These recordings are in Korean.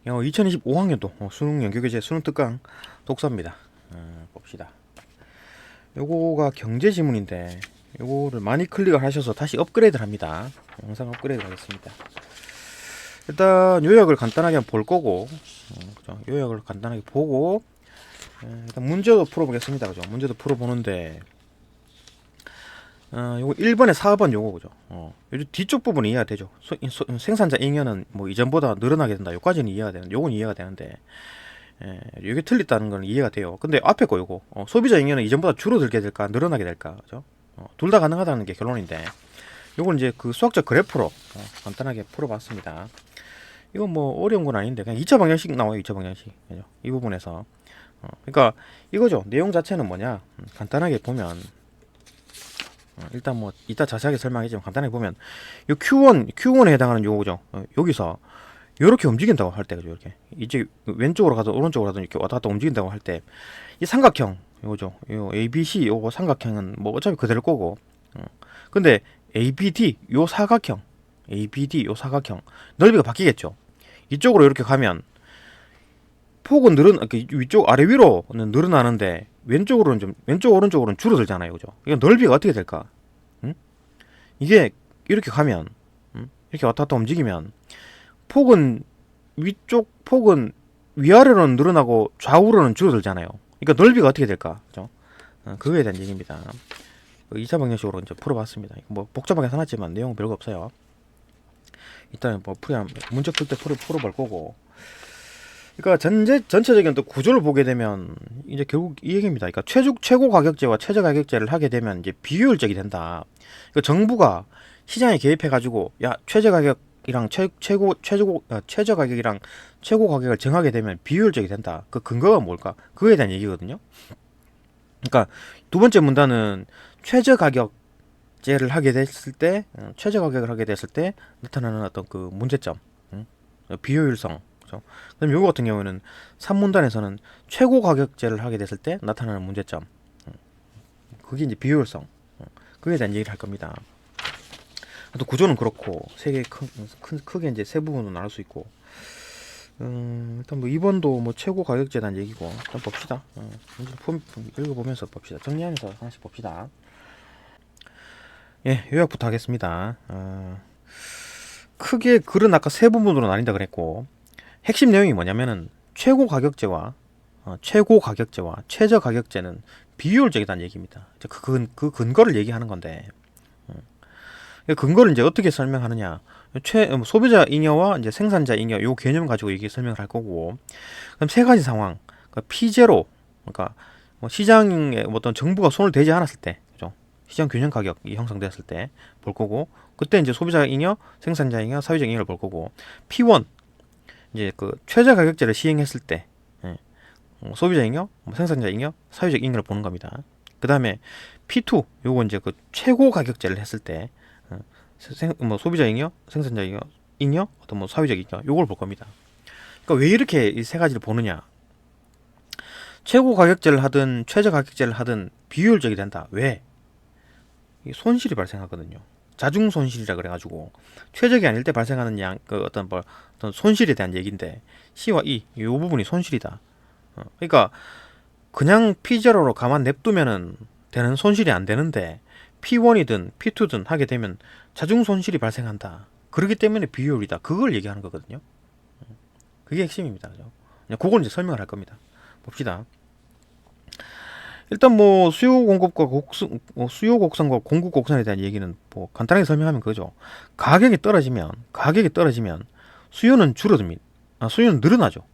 2025 학년도 수능 연계교재 수능 특강 독서입니다. 봅시다. 요거가 경제 지문인데 요거를 많이 클릭을 하셔서 다시 업그레이드를 합니다. 영상 업그레이드 하겠습니다. 일단 요약을 간단하게 한번 볼 거고, 그죠? 요약을 간단하게 보고 일단 문제도 풀어보겠습니다. 그죠? 문제도 풀어보는데 요거 1번에 4번 요거 그죠? 요 뒤쪽 부분이 이해가 되죠. 생산자 잉여는 뭐 이전보다 늘어나게 된다. 요까지는 이해가 되는데, 요건 이해가 되는데, 이게 틀렸다는 건 이해가 돼요. 근데 앞에 거 요거 소비자 잉여는 이전보다 줄어들게 될까 늘어나게 될까, 그죠? 둘 다 가능하다는 게 결론인데, 요건 이제 그 수학적 그래프로 간단하게 풀어봤습니다. 이건 뭐 어려운 건 아닌데 그냥 2차 방정식 나와요. 2차 방정식, 그죠? 이 부분에서 그러니까 이거죠. 내용 자체는 뭐냐, 간단하게 보면 일단 뭐 이따 자세하게 설명하겠지만 간단하게 보면 요 Q1에 해당하는 요거죠. 여기서 이렇게 움직인다고 할 때, 그죠? 이렇게 이제 왼쪽으로 가든 오른쪽으로 가든 이렇게 왔다 갔다 움직인다고 할 때 이 삼각형 요거죠. 요 ABC 요거 삼각형은 뭐 어차피 그대로 거고, 근데 ABD 요 사각형 ABD 요 사각형 넓이가 바뀌겠죠. 이쪽으로 이렇게 가면 폭은 위쪽 아래 위로는 늘어나는데 왼쪽으로는 좀 왼쪽 오른쪽으로는 줄어들잖아요, 그죠? 이건 넓이가 어떻게 될까? 이게 이렇게 가면, 이렇게 왔다 갔다 움직이면 폭은 위쪽 폭은 위아래로는 늘어나고 좌우로는 줄어들잖아요. 그러니까 넓이가 어떻게 될까, 그죠? 그거에 대한 얘기입니다. 2차 방정식으로 이제 풀어봤습니다. 뭐 복잡하게 해놨지만 내용은 별거 없어요. 일단 뭐 문제 풀 때 풀어볼 거고. 그러니까 전체적인 또 구조를 보게 되면 이제 결국 이 얘기입니다. 그러니까 최고 가격제와 최저 가격제를 하게 되면 이제 비효율적이 된다. 그러니까 정부가 시장에 개입해 가지고 야 최저 가격이랑 최저 가격이랑 최고 가격을 정하게 되면 비효율적이 된다. 그 근거가 뭘까? 그거에 대한 얘기거든요. 그러니까 두 번째 문단은 최저 가격제를 하게 됐을 때, 최저 가격을 하게 됐을 때 나타나는 어떤 그 문제점, 비효율성. 그죠? 그럼 요거 같은 경우에는 3문단에서는 최고 가격제를 하게 됐을 때 나타나는 문제점, 그게 이제 비효율성, 그에 대한 얘기를 할 겁니다. 또 구조는 그렇고 크게 이제 세 부분으로 나눌 수 있고, 일단 뭐 2번도 뭐 최고 가격제에 대한 얘기고, 일단 봅시다. 읽어보면서 봅시다. 정리하면서 하나씩 봅시다. 예, 요약부터 하겠습니다. 크게 글은 아까 세 부분으로 나뉜다 그랬고, 핵심 내용이 뭐냐면은 최고 가격제와 최저 가격제는 비효율적이다는 얘기입니다. 그 근거를 얘기하는 건데, 그 근거를 이제 어떻게 설명하느냐? 소비자 잉여와 이제 생산자 잉여 요 개념 가지고 얘기 설명을 할 거고, 그럼 세 가지 상황, 그러니까 P0, 그러니까 뭐 시장에 어떤 정부가 손을 대지 않았을 때, 그죠? 시장 균형 가격이 형성되었을 때 볼 거고, 그때 이제 소비자 잉여, 생산자 잉여, 사회적 잉여를 볼 거고, P1 이제 그 최저 가격제를 시행했을 때, 소비자 잉여, 생산자 잉여, 사회적 잉여를 보는 겁니다. 그 다음에 P2 요거 이제 그 최고 가격제를 했을 때, 뭐 소비자 잉여, 생산자 잉여, 어떤 뭐 사회적 잉여 요걸 볼 겁니다. 그러니까 왜 이렇게 이 세 가지를 보느냐? 최고 가격제를 하든 최저 가격제를 하든 비효율적이 된다. 왜? 손실이 발생하거든요. 자중 손실이라 그래가지고 최적이 아닐 때 발생하는 그 어떤 손실에 대한 얘기인데, C와 E 이 부분이 손실이다. 그러니까 그냥 P0로 가만 냅두면은 되는 손실이 안 되는데 P1이든 P2든 하게 되면 자중 손실이 발생한다. 그렇기 때문에 비효율이다. 그걸 얘기하는 거거든요. 그게 핵심입니다. 그죠? 그걸 이제 설명을 할 겁니다. 봅시다. 일단 뭐 수요 곡선과 공급 곡선에 대한 얘기는 뭐 간단하게 설명하면 그거죠. 가격이 떨어지면 수요는 줄어듭니다. 수요는 늘어나죠.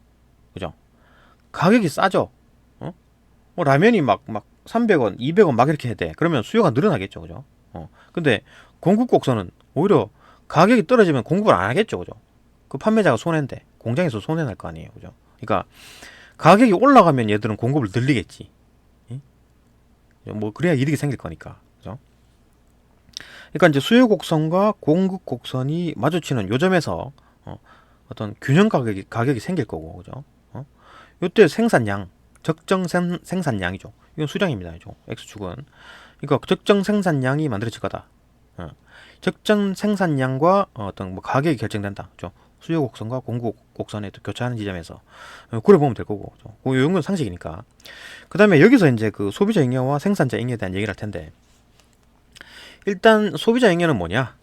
그죠? 가격이 싸죠. 뭐 라면이 막 300원, 200원 막 이렇게 해야 돼. 그러면 수요가 늘어나겠죠. 그죠? 근데 공급 곡선은 오히려 가격이 떨어지면 공급을 안 하겠죠. 그죠? 그 판매자가 손해인데 공장에서 손해 날 거 아니에요. 그죠? 그러니까 가격이 올라가면 얘들은 공급을 늘리겠지. 뭐 그래야 이득이 생길 거니까. 그죠? 그러니까 이제 수요 곡선과 공급 곡선이 마주치는 요점에서 어떤 균형 가격이 생길 거고, 그죠? 이때 생산량, 적정 생산량이죠. 이건 수량입니다. 이죠. x축은. 그러니까 적정 생산량이 만들어질 거다. 적정 생산량과 어떤 뭐 가격이 결정된다. 그죠? 수요 곡선과 공급 곡선에 또 교차하는 지점에서 그래 보면 될 거고. 이런 건 상식이니까. 그 다음에 여기서 이제 그 소비자 잉여와 생산자 잉여에 대한 얘기를 할 텐데, 일단 소비자 잉여는 뭐냐?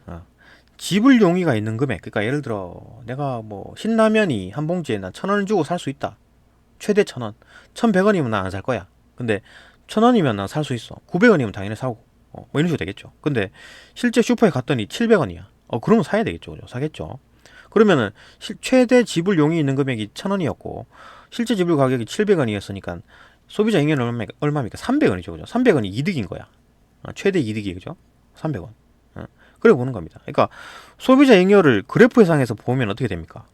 지불 용의가 있는 금액. 그러니까 예를 들어 내가 뭐 신라면이 한 봉지에 난 1,000원을 주고 살 수 있다. 최대 1,000원. 1,100원이면 난 안 살 거야. 근데 1,000원이면 난 살 수 있어. 900원이면 당연히 사고. 뭐 이런 식으로 되겠죠. 근데 실제 슈퍼에 갔더니 700원이야. 그러면 사야 되겠죠. 그죠? 사겠죠. 그러면은 최대 지불 용의 있는 금액이 1,000원이었고 실제 지불 가격이 700원이었으니까 소비자 잉여는 얼마입니까? 300원이죠. 그죠? 300원이 이득인 거야. 최대 이득이 그죠? 300원. 그래 보는 겁니다. 그러니까 소비자 잉여를 그래프상에서 보면 어떻게 됩니까?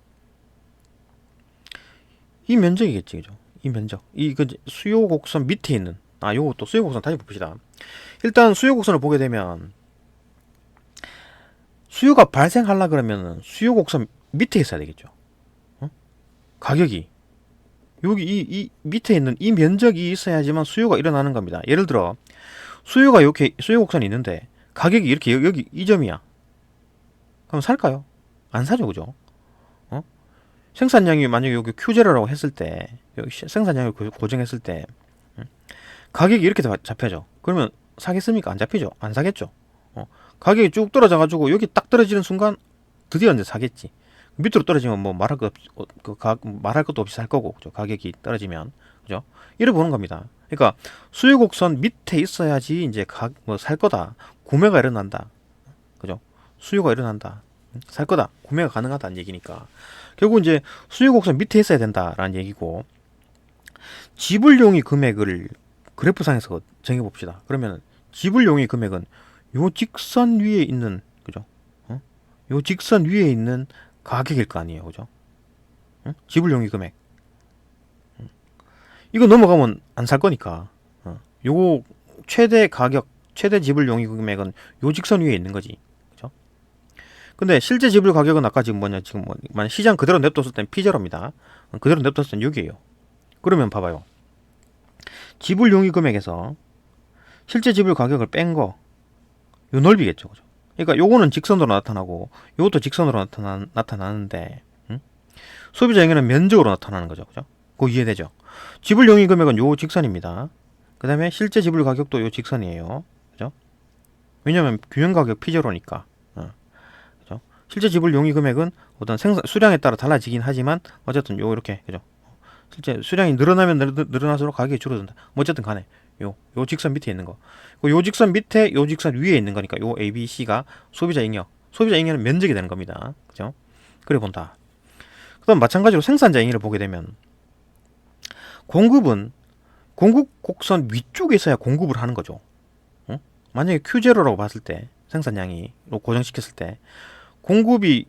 이 면적이겠지, 그죠? 이 면적. 그 수요 곡선 밑에 있는, 요것도 수요 곡선 다시 봅시다. 일단 수요 곡선을 보게 되면 수요가 발생하려 그러면 수요 곡선 밑에 있어야 되겠죠. 가격이 여기 이 밑에 있는 이 면적이 있어야지만 수요가 일어나는 겁니다. 예를 들어 수요가 이렇게 수요 곡선이 있는데 가격이 이렇게 여기 이 점이야. 그럼 살까요? 안 사죠, 그죠? 생산량이 만약에 여기 Q0라고 했을 때, 여기 생산량을 고정했을 때, 가격이 이렇게 잡혀져. 그러면 사겠습니까? 안 잡히죠? 안 사겠죠? 가격이 쭉 떨어져가지고 여기 딱 떨어지는 순간 드디어 이제 사겠지. 밑으로 떨어지면 뭐 말할 것도 없이 살 거고, 그죠? 가격이 떨어지면, 그죠? 이래 보는 겁니다. 그러니까 수요 곡선 밑에 있어야지 이제 살 거다. 구매가 일어난다. 그죠? 수요가 일어난다. 살 거다. 구매가 가능하다는 얘기니까. 결국 이제 수요 곡선 밑에 있어야 된다라는 얘기고, 지불 용의 금액을 그래프상에서 정해 봅시다. 그러면 지불 용의 금액은 요 직선 위에 있는, 그죠? 요 직선 위에 있는 가격일 거 아니에요, 그죠? 지불 용의 금액. 이거 넘어가면 안 살 거니까. 요 최대 가격, 최대 지불 용의 금액은 요 직선 위에 있는 거지. 그죠? 근데 실제 지불 가격은 아까 지금 만약 시장 그대로 냅뒀을 땐 P0입니다. 그대로 냅뒀을 땐 6이에요. 그러면 봐봐요. 지불 용의 금액에서 실제 지불 가격을 뺀 거, 요 넓이겠죠. 그죠? 그러니까 요거는 직선으로 나타나고 요것도 직선으로 나타나는데, 소비자 잉여는 면적으로 나타나는 거죠. 그죠? 그거 이해되죠? 지불 용의 금액은 요 직선입니다. 그 다음에 실제 지불 가격도 요 직선이에요. 그죠? 왜냐면 균형 가격 P0니까. 그죠? 실제 지불 용의 금액은 어떤 수량에 따라 달라지긴 하지만 어쨌든 이렇게, 그죠? 실제 수량이 늘어나면 늘어날수록 가격이 줄어든다. 뭐 어쨌든 간에 요 직선 밑에 있는 거. 요 직선 밑에 요 직선 위에 있는 거니까 요 A, B, C가 소비자 잉여. 소비자 잉여는 면적이 되는 겁니다. 그죠? 그래 본다. 그다음 마찬가지로 생산자 잉여를 보게 되면 공급은 공급 곡선 위쪽에 있어야 공급을 하는 거죠. 만약에 Q0라고 봤을 때 생산량이 고정시켰을 때 공급이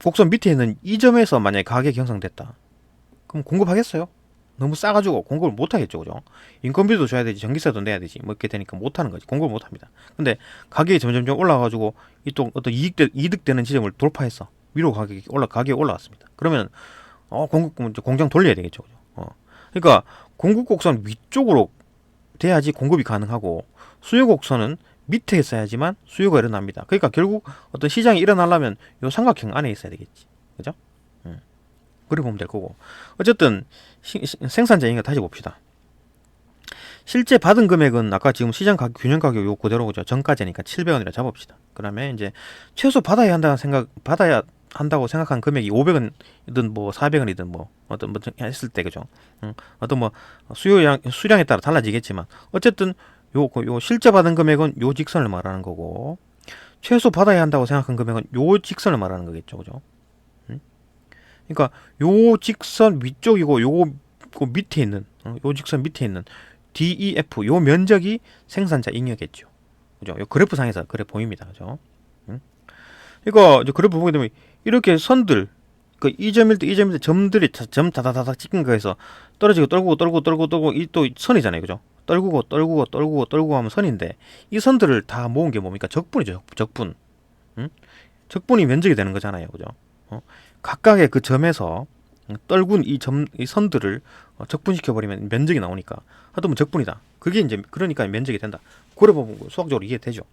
곡선 밑에 있는 이 점에서 만약에 가격이 형성됐다. 그럼 공급하겠어요? 너무 싸가지고 공급을 못하겠죠, 그죠? 인건비도 줘야 되지, 전기세도 내야 되지, 뭐 이렇게 되니까 못하는 거지. 공급을 못합니다. 근데 가격이 점점 올라가가지고 이 또 어떤 이득되는 지점을 돌파했어. 위로 가격이 올라갔습니다. 그러면 공장 돌려야 되겠죠, 그죠? 그러니까 공급 곡선 위쪽으로 돼야지 공급이 가능하고 수요 곡선은 밑에 있어야지만 수요가 일어납니다. 그러니까 결국 어떤 시장이 일어나려면 요 삼각형 안에 있어야 되겠지, 그죠? 그래 보면 될 거고. 어쨌든 생산자 잉여 다시 봅시다. 실제 받은 금액은 아까 지금 시장 가격, 균형 가격 요 그대로죠. 전가제니까 700원이라 잡읍시다. 그다음에 이제 최소 받아야 한다고 생각한 금액이 500원이든 뭐 400원이든 뭐 어떤 했을 때, 그죠? 어떤 뭐 수량에 따라 달라지겠지만 어쨌든 요 실제 받은 금액은 요 직선을 말하는 거고, 최소 받아야 한다고 생각한 금액은 요 직선을 말하는 거겠죠, 그죠? 그러니까 요 직선 위쪽이고 그 밑에 있는 요 직선 밑에 있는 DEF 요 면적이 생산자 잉여겠죠. 그죠? 요 그래프 상에서 그래 보입니다. 그죠? 그러니까 이제 그래프 보게 되면 이렇게 선들, 그 이 점일 때 이 점일 때 점들이 점 다다다닥 찍힌 거에서 떨어지고 떨고 이 또 선이잖아요. 그죠? 떨구고 하면 선인데 이 선들을 다 모은 게 뭡니까? 적분이죠. 적분. 적분이 면적이 되는 거잖아요. 그죠? 각각의 그 점에서 떨군 이 선들을 적분시켜 버리면 면적이 나오니까 하여튼 뭐 적분이다. 그게 이제 그러니까 면적이 된다. 그래 보면 수학적으로 이해되죠.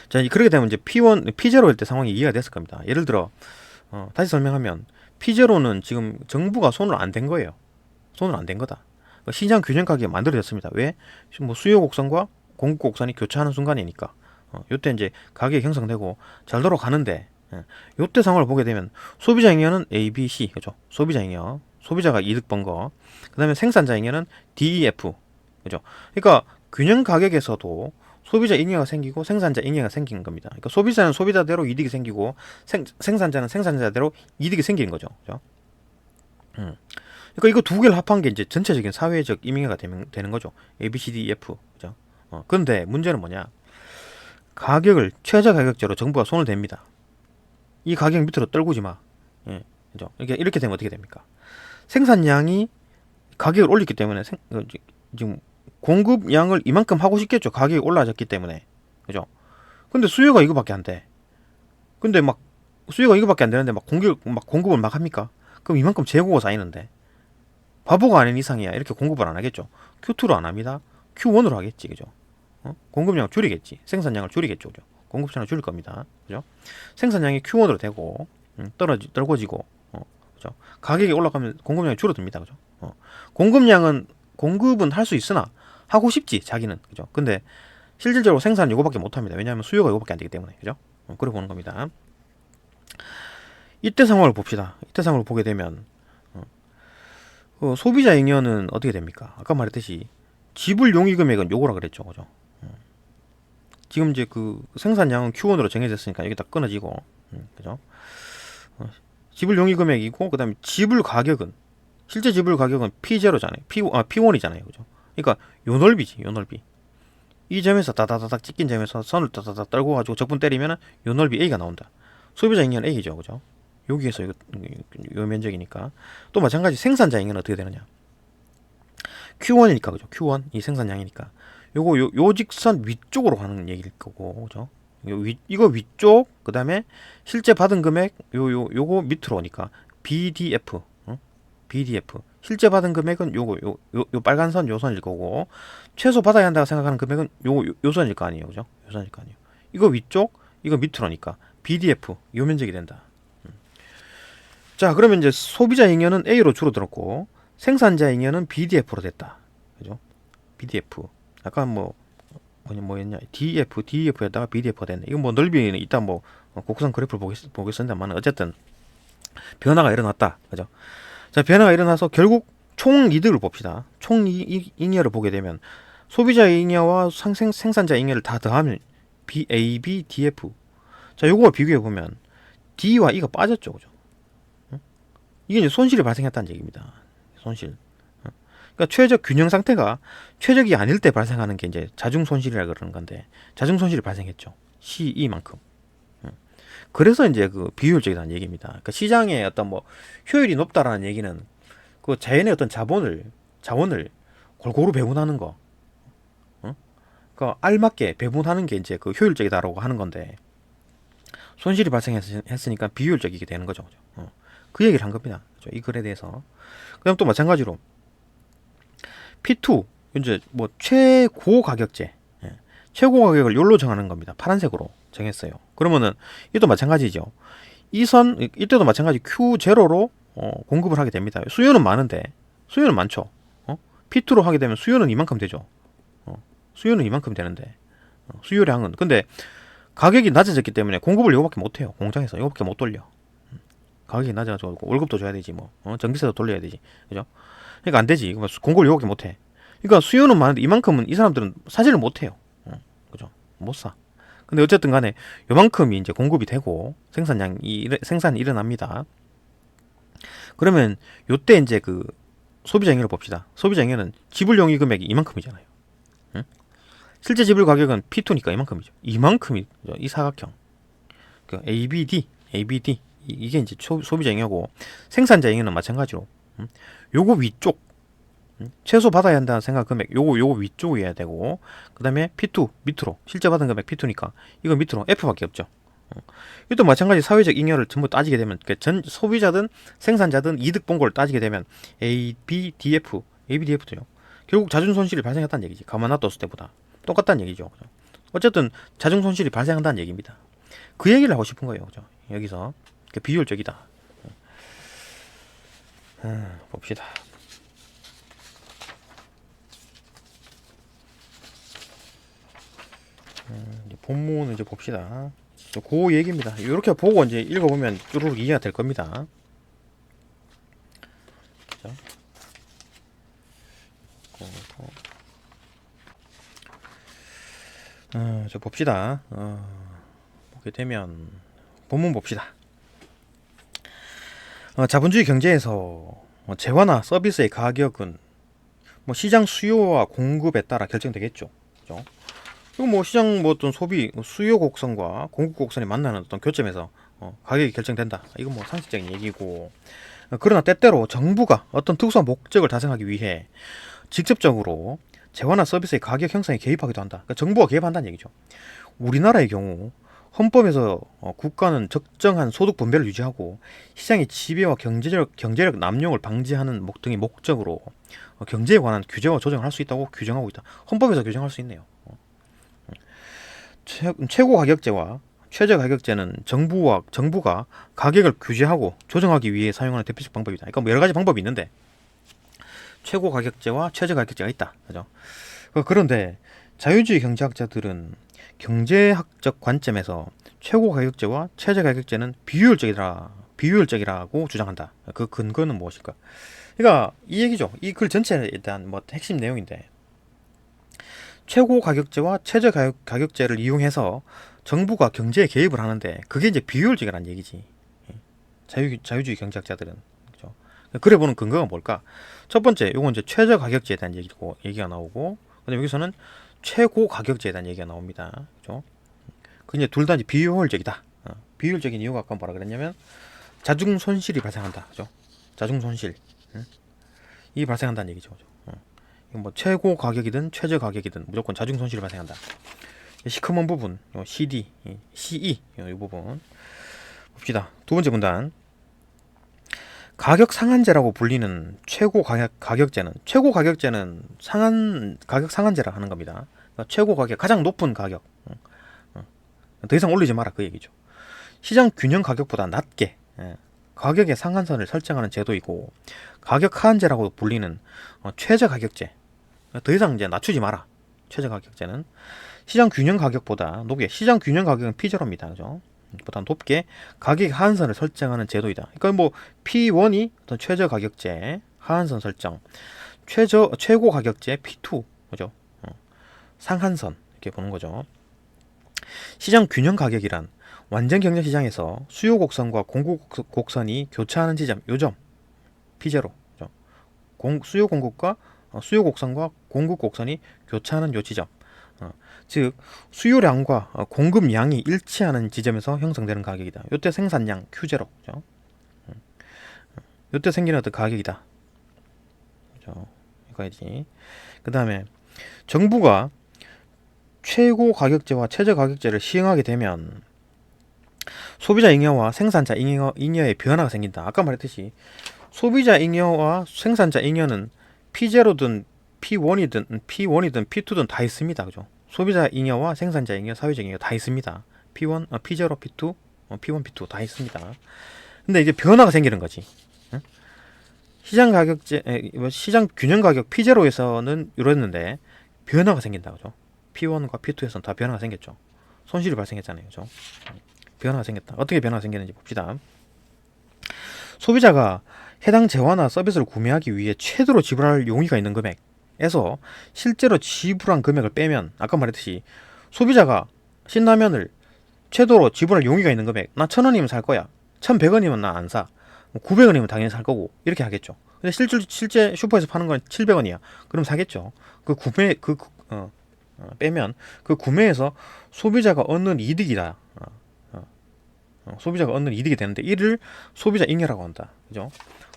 자, 그렇게 되면 이제 P1, P0일 때 상황이 이해가 됐을 겁니다. 예를 들어, 다시 설명하면, P0는 지금 정부가 손을 안 댄 거예요. 손을 안 댄 거다. 시장 균형 가격이 만들어졌습니다. 왜? 뭐 수요 곡선과 공급 곡선이 교차하는 순간이니까. 요때 이제 가격이 형성되고 잘 돌아가는데, 요때 상황을 보게 되면 소비자 잉여는 A, B, C, 그죠? 소비자 잉여, 소비자가 이득 번 거. 그 다음에 생산자 잉여는 D, E, F, 그죠? 그러니까 균형 가격에서도 소비자 잉여가 생기고 생산자 잉여가 생기는 겁니다. 그러니까 소비자는 소비자대로 이득이 생기고 생산자는 생산자대로 이득이 생기는 거죠. 그죠? 그러니까 이거 두 개를 합한 게 이제 전체적인 사회적 임의가 되는 거죠. A, B, C, D, E, F. 그죠? 그런데 문제는 뭐냐? 가격을 최저 가격제로 정부가 손을 댑니다. 이 가격 밑으로 떨구지 마. 예, 그죠? 이렇게 되면 어떻게 됩니까? 생산량이 가격을 올렸기 때문에 지금 공급량을 이만큼 하고 싶겠죠. 가격이 올라졌기 때문에. 그죠? 근데 수요가 이거밖에 안 돼. 근데 막 수요가 이거밖에 안 되는데 막 공급을 막 합니까? 그럼 이만큼 재고가 쌓이는데 바보가 아닌 이상이야. 이렇게 공급을 안 하겠죠. Q2로 안 합니다. Q1으로 하겠지. 그죠? 공급량을 줄이겠지. 생산량을 줄이겠죠. 그죠? 공급량을 줄일 겁니다. 그죠? 생산량이 Q1으로 되고 떨궈지고 그죠? 가격이 올라가면 공급량이 줄어듭니다. 그죠? 공급은 할 수 있으나 하고 싶지 자기는. 그죠? 근데 실질적으로 생산은 이거밖에 못 합니다. 왜냐하면 수요가 이거밖에 안 되기 때문에. 그죠? 그래 보는 겁니다. 이때 상황을 봅시다. 이때 상황을 보게 되면 소비자 잉여는 어떻게 됩니까? 아까 말했듯이 지불 용의 금액은 요거라 그랬죠. 그죠? 지금 이제 그 생산량은 Q1으로 정해졌으니까 여기 다 끊어지고, 그죠? 지불 용의 금액이고, 그 다음에 지불 가격은, 실제 지불 가격은 P0잖아요. P1이잖아요. 그죠? 그러니까 요 넓이지, 요 넓이. 이 점에서 다다다닥 찍힌 점에서 선을 다다닥 떨궈가지고 적분 때리면은 요 넓이 A가 나온다. 소비자 잉여는 A죠. 그죠? 여기에서 요 면적이니까. 또 마찬가지 생산자 잉여는 어떻게 되느냐? Q1이니까, 그죠? Q1, 이 생산량이니까. 요 직선 위쪽으로 가는 얘기일 거고, 그죠? 이거 위쪽, 그 다음에 실제 받은 금액, 요거 밑으로 오니까 BDF, BDF. 실제 받은 금액은 요 빨간 선, 요 선일 거고, 최소 받아야 한다고 생각하는 금액은 요 선일 거 아니에요, 그죠? 요 선일 거 아니에요. 이거 위쪽, 이거 밑으로 오니까 BDF, 요 면적이 된다. 자, 그러면 이제 소비자 잉여는 A로 줄어들었고, 생산자 잉여는 BDF로 됐다. 그죠? BDF. 아까 뭐였냐? DEF에다가 BDF가 됐네. 이건 뭐 넓이는 이따 뭐 곡선 그래프를 보겠습니다만 어쨌든 변화가 일어났다. 그죠? 자, 변화가 일어나서 결국 총 이득을 봅시다. 총 잉여를 보게 되면 소비자 잉여와 생산자 잉여를 다 더하면 A, B, DF. 자, 요거 비교해 보면 D와 E가 빠졌죠. 그죠? 이게 이제 손실이 발생했다는 얘기입니다. 손실. 그러니까 최적 균형 상태가 최적이 아닐 때 발생하는 게 이제 자중 손실이라 그러는 건데 자중 손실이 발생했죠. CE만큼. 그래서 이제 그 비효율적이라는 얘기입니다. 그러니까 시장의 어떤 뭐 효율이 높다라는 얘기는 그 자연의 어떤 자원을 골고루 배분하는 거. 그러니까 알맞게 배분하는 게 이제 그 효율적이다라고 하는 건데 손실이 발생했으니까 비효율적이게 되는 거죠. 그 얘기를 한 겁니다. 이 글에 대해서. 그다음 또 마찬가지로 P2 이제 뭐 최고 가격제, 최고 가격을 요로 정하는 겁니다. 파란색으로 정했어요. 그러면은 이것도 마찬가지죠. 이때도 마찬가지 Q0로 공급을 하게 됩니다. 수요는 많은데 수요는 많죠. P2로 하게 되면 수요는 이만큼 되죠. 수요는 이만큼 되는데 수요량은 근데 가격이 낮아졌기 때문에 공급을 이거밖에 못 해요. 공장에서 이거밖에 못 돌려. 가격이 낮아가지고 월급도 줘야 되지 뭐 전기세도 돌려야 되지. 그죠? 그러니까 안 되지. 공급을 이거밖에 못 해. 그러니까 수요는 많은데 이만큼은 이 사람들은 사지를 못 해요. 그죠? 못 사. 근데 어쨌든 간에 요만큼이 이제 공급이 되고 생산이 일어납니다. 그러면 요때 이제 그 소비자 잉여를 봅시다. 소비자 잉여는 지불 용의 금액이 이만큼이잖아요. 실제 지불 가격은 P2니까 이만큼이죠. 이만큼이 이 사각형. 그 ABD 이게 이제 소비자 잉여고 생산자 잉여는 마찬가지로 요거 위쪽 최소 받아야 한다는 생각 금액 요거 위쪽이어야 되고 그 다음에 P2 밑으로 실제 받은 금액 P2니까 이거 밑으로 F밖에 없죠. 이것도 마찬가지 사회적 잉여를 전부 따지게 되면 전 소비자든 생산자든 이득 본 걸 따지게 되면 ABDF도요. 결국 자준 손실이 발생했다는 얘기지. 가만 놔뒀을 때보다 똑같다는 얘기죠. 어쨌든 자중 손실이 발생한다는 얘기입니다. 그 얘기를 하고 싶은 거예요. 그죠? 여기서 비효율적이다. 봅시다. 본문을 이제 봅시다. 그 얘기입니다. 이렇게 보고 이제 읽어보면 쭈루룩 이해가 될 겁니다. 그죠? 저 봅시다. 보게 되면 본문 봅시다. 자본주의 경제에서 재화나 서비스의 가격은 시장 수요와 공급에 따라 결정되겠죠. 그죠? 그리고 시장 어떤 소비 수요 곡선과 공급 곡선이 만나는 어떤 교점에서 가격이 결정된다. 이건 상식적인 얘기고, 그러나 때때로 정부가 어떤 특수한 목적을 달성하기 위해 직접적으로 재화나 서비스의 가격 형성에 개입하기도 한다. 그러니까 정부가 개입한다는 얘기죠. 우리나라의 경우 헌법에서 국가는 적정한 소득 분배를 유지하고 시장의 지배와 경제력 남용을 방지하는 등의 목적으로 경제에 관한 규제와 조정을 할 수 있다고 규정하고 있다. 헌법에서 규정할 수 있네요. 최고 가격제와 최저 가격제는 정부가 가격을 규제하고 조정하기 위해 사용하는 대표적 방법이다. 그러니까 여러 가지 방법이 있는데 최고 가격제와 최저 가격제가 있다. 그죠? 그런데 자유주의 경제학자들은 경제학적 관점에서 최고 가격제와 최저 가격제는 비효율적이라고 주장한다. 그 근거는 무엇일까? 그러니까 이 얘기죠. 이 글 전체에 대한 핵심 내용인데, 최고 가격제와 최저 가격제를 이용해서 정부가 경제에 개입을 하는데 그게 이제 비효율적이라는 얘기지. 자유주의 경제학자들은. 그죠? 그래 보는 근거가 뭘까? 첫 번째, 요건 이제 최저 가격제에 대한 얘기가 나오고, 근데 여기서는 최고 가격제에 대한 얘기가 나옵니다. 그죠? 그 이제 둘 다 비효율적이다. 비효율적인 이유가 아까 뭐라 그랬냐면 자중 손실이 발생한다. 그죠? 자중 손실. 이 발생한다는 얘기죠. 그죠? 최고 가격이든 최저 가격이든 무조건 자중 손실이 발생한다. 시커먼 부분, CD, CE 이 부분 봅시다. 두 번째 문단. 가격 상한제라고 불리는 최고 가격제는 가격 상한제라 하는 겁니다. 그러니까 최고 가격, 가장 높은 가격, 더 이상 올리지 마라, 그 얘기죠. 시장 균형 가격보다 낮게 가격의 상한선을 설정하는 제도이고, 가격 하한제라고 불리는 최저 가격제, 더 이상 이제 낮추지 마라. 최저 가격제는 시장 균형 가격보다 높게, 시장 균형 가격은 P0입니다. 그죠? 보다 높게 가격 하한선을 설정하는 제도이다. 그러니까 P1이 어떤 최저 가격제 하한선 설정, 최고 가격제 P2, 그죠? 상한선 이렇게 보는 거죠. 시장 균형 가격이란 완전 경제 시장에서 수요 곡선과 공급 곡선이 교차하는 지점, 요점 P0, 그죠? 수요 곡선과 공급 곡선이 교차하는 요 지점, 즉 수요량과 공급량이 일치하는 지점에서 형성되는 가격이다. 이때 생산량 Q0, 그죠? 이때 생기는 어떤 가격이다. 그죠? 이거지. 그 다음에 정부가 최고 가격제와 최저 가격제를 시행하게 되면 소비자 잉여와 생산자 잉여의 변화가 생긴다. 아까 말했듯이 소비자 잉여와 생산자 잉여는 P0든 P1이든 P2든 다 있습니다. 그죠? 소비자 잉여와 생산자 잉여, 사회적 잉여 다 있습니다. P0, P2, P1, P2 다 있습니다. 근데 이제 변화가 생기는 거지. 응? 시장 균형 가격 P0에서는 이랬는데 변화가 생긴다. 그죠? P1과 P2에서는 다 변화가 생겼죠. 손실이 발생했잖아요. 그죠? 변화가 생겼다. 어떻게 변화가 생겼는지 봅시다. 소비자가 해당 재화나 서비스를 구매하기 위해 최대로 지불할 용의가 있는 금액에서 실제로 지불한 금액을 빼면, 아까 말했듯이 소비자가 신라면을 최대로 지불할 용의가 있는 금액, 나 1,000원이면 살 거야, 1,100원이면 나 안 사, 900원이면 당연히 살 거고, 이렇게 하겠죠. 근데 실제 슈퍼에서 파는 건 700원이야. 그럼 사겠죠. 빼면 그 구매에서 소비자가 얻는 이득이다. 소비자가 얻는 이득이 되는데, 이를 소비자 잉여라고 한다. 그죠?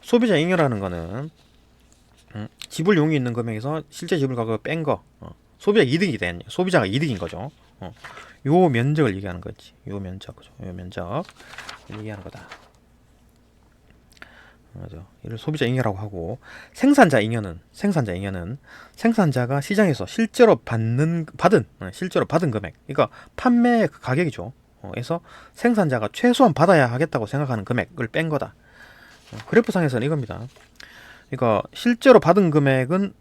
소비자 잉여라는 거는 지불 용이 있는 금액에서 실제 지불 가격을 뺀 거, 소비자 이득이 된, 소비자가 이득인 거죠. 요 면적을 얘기하는 거지. 요 면적, 그죠? 요 면적 얘기하는 거다. 맞아. 이를 소비자 잉여라고 하고, 생산자 잉여는 생산자가 시장에서 실제로 받은 금액, 그러니까 판매 가격이죠. 에서 생산자가 최소한 받아야 하겠다고 생각하는 금액을 뺀 거다. 그래프상에서는 이겁니다. 그러니까 실제로 받은 금액은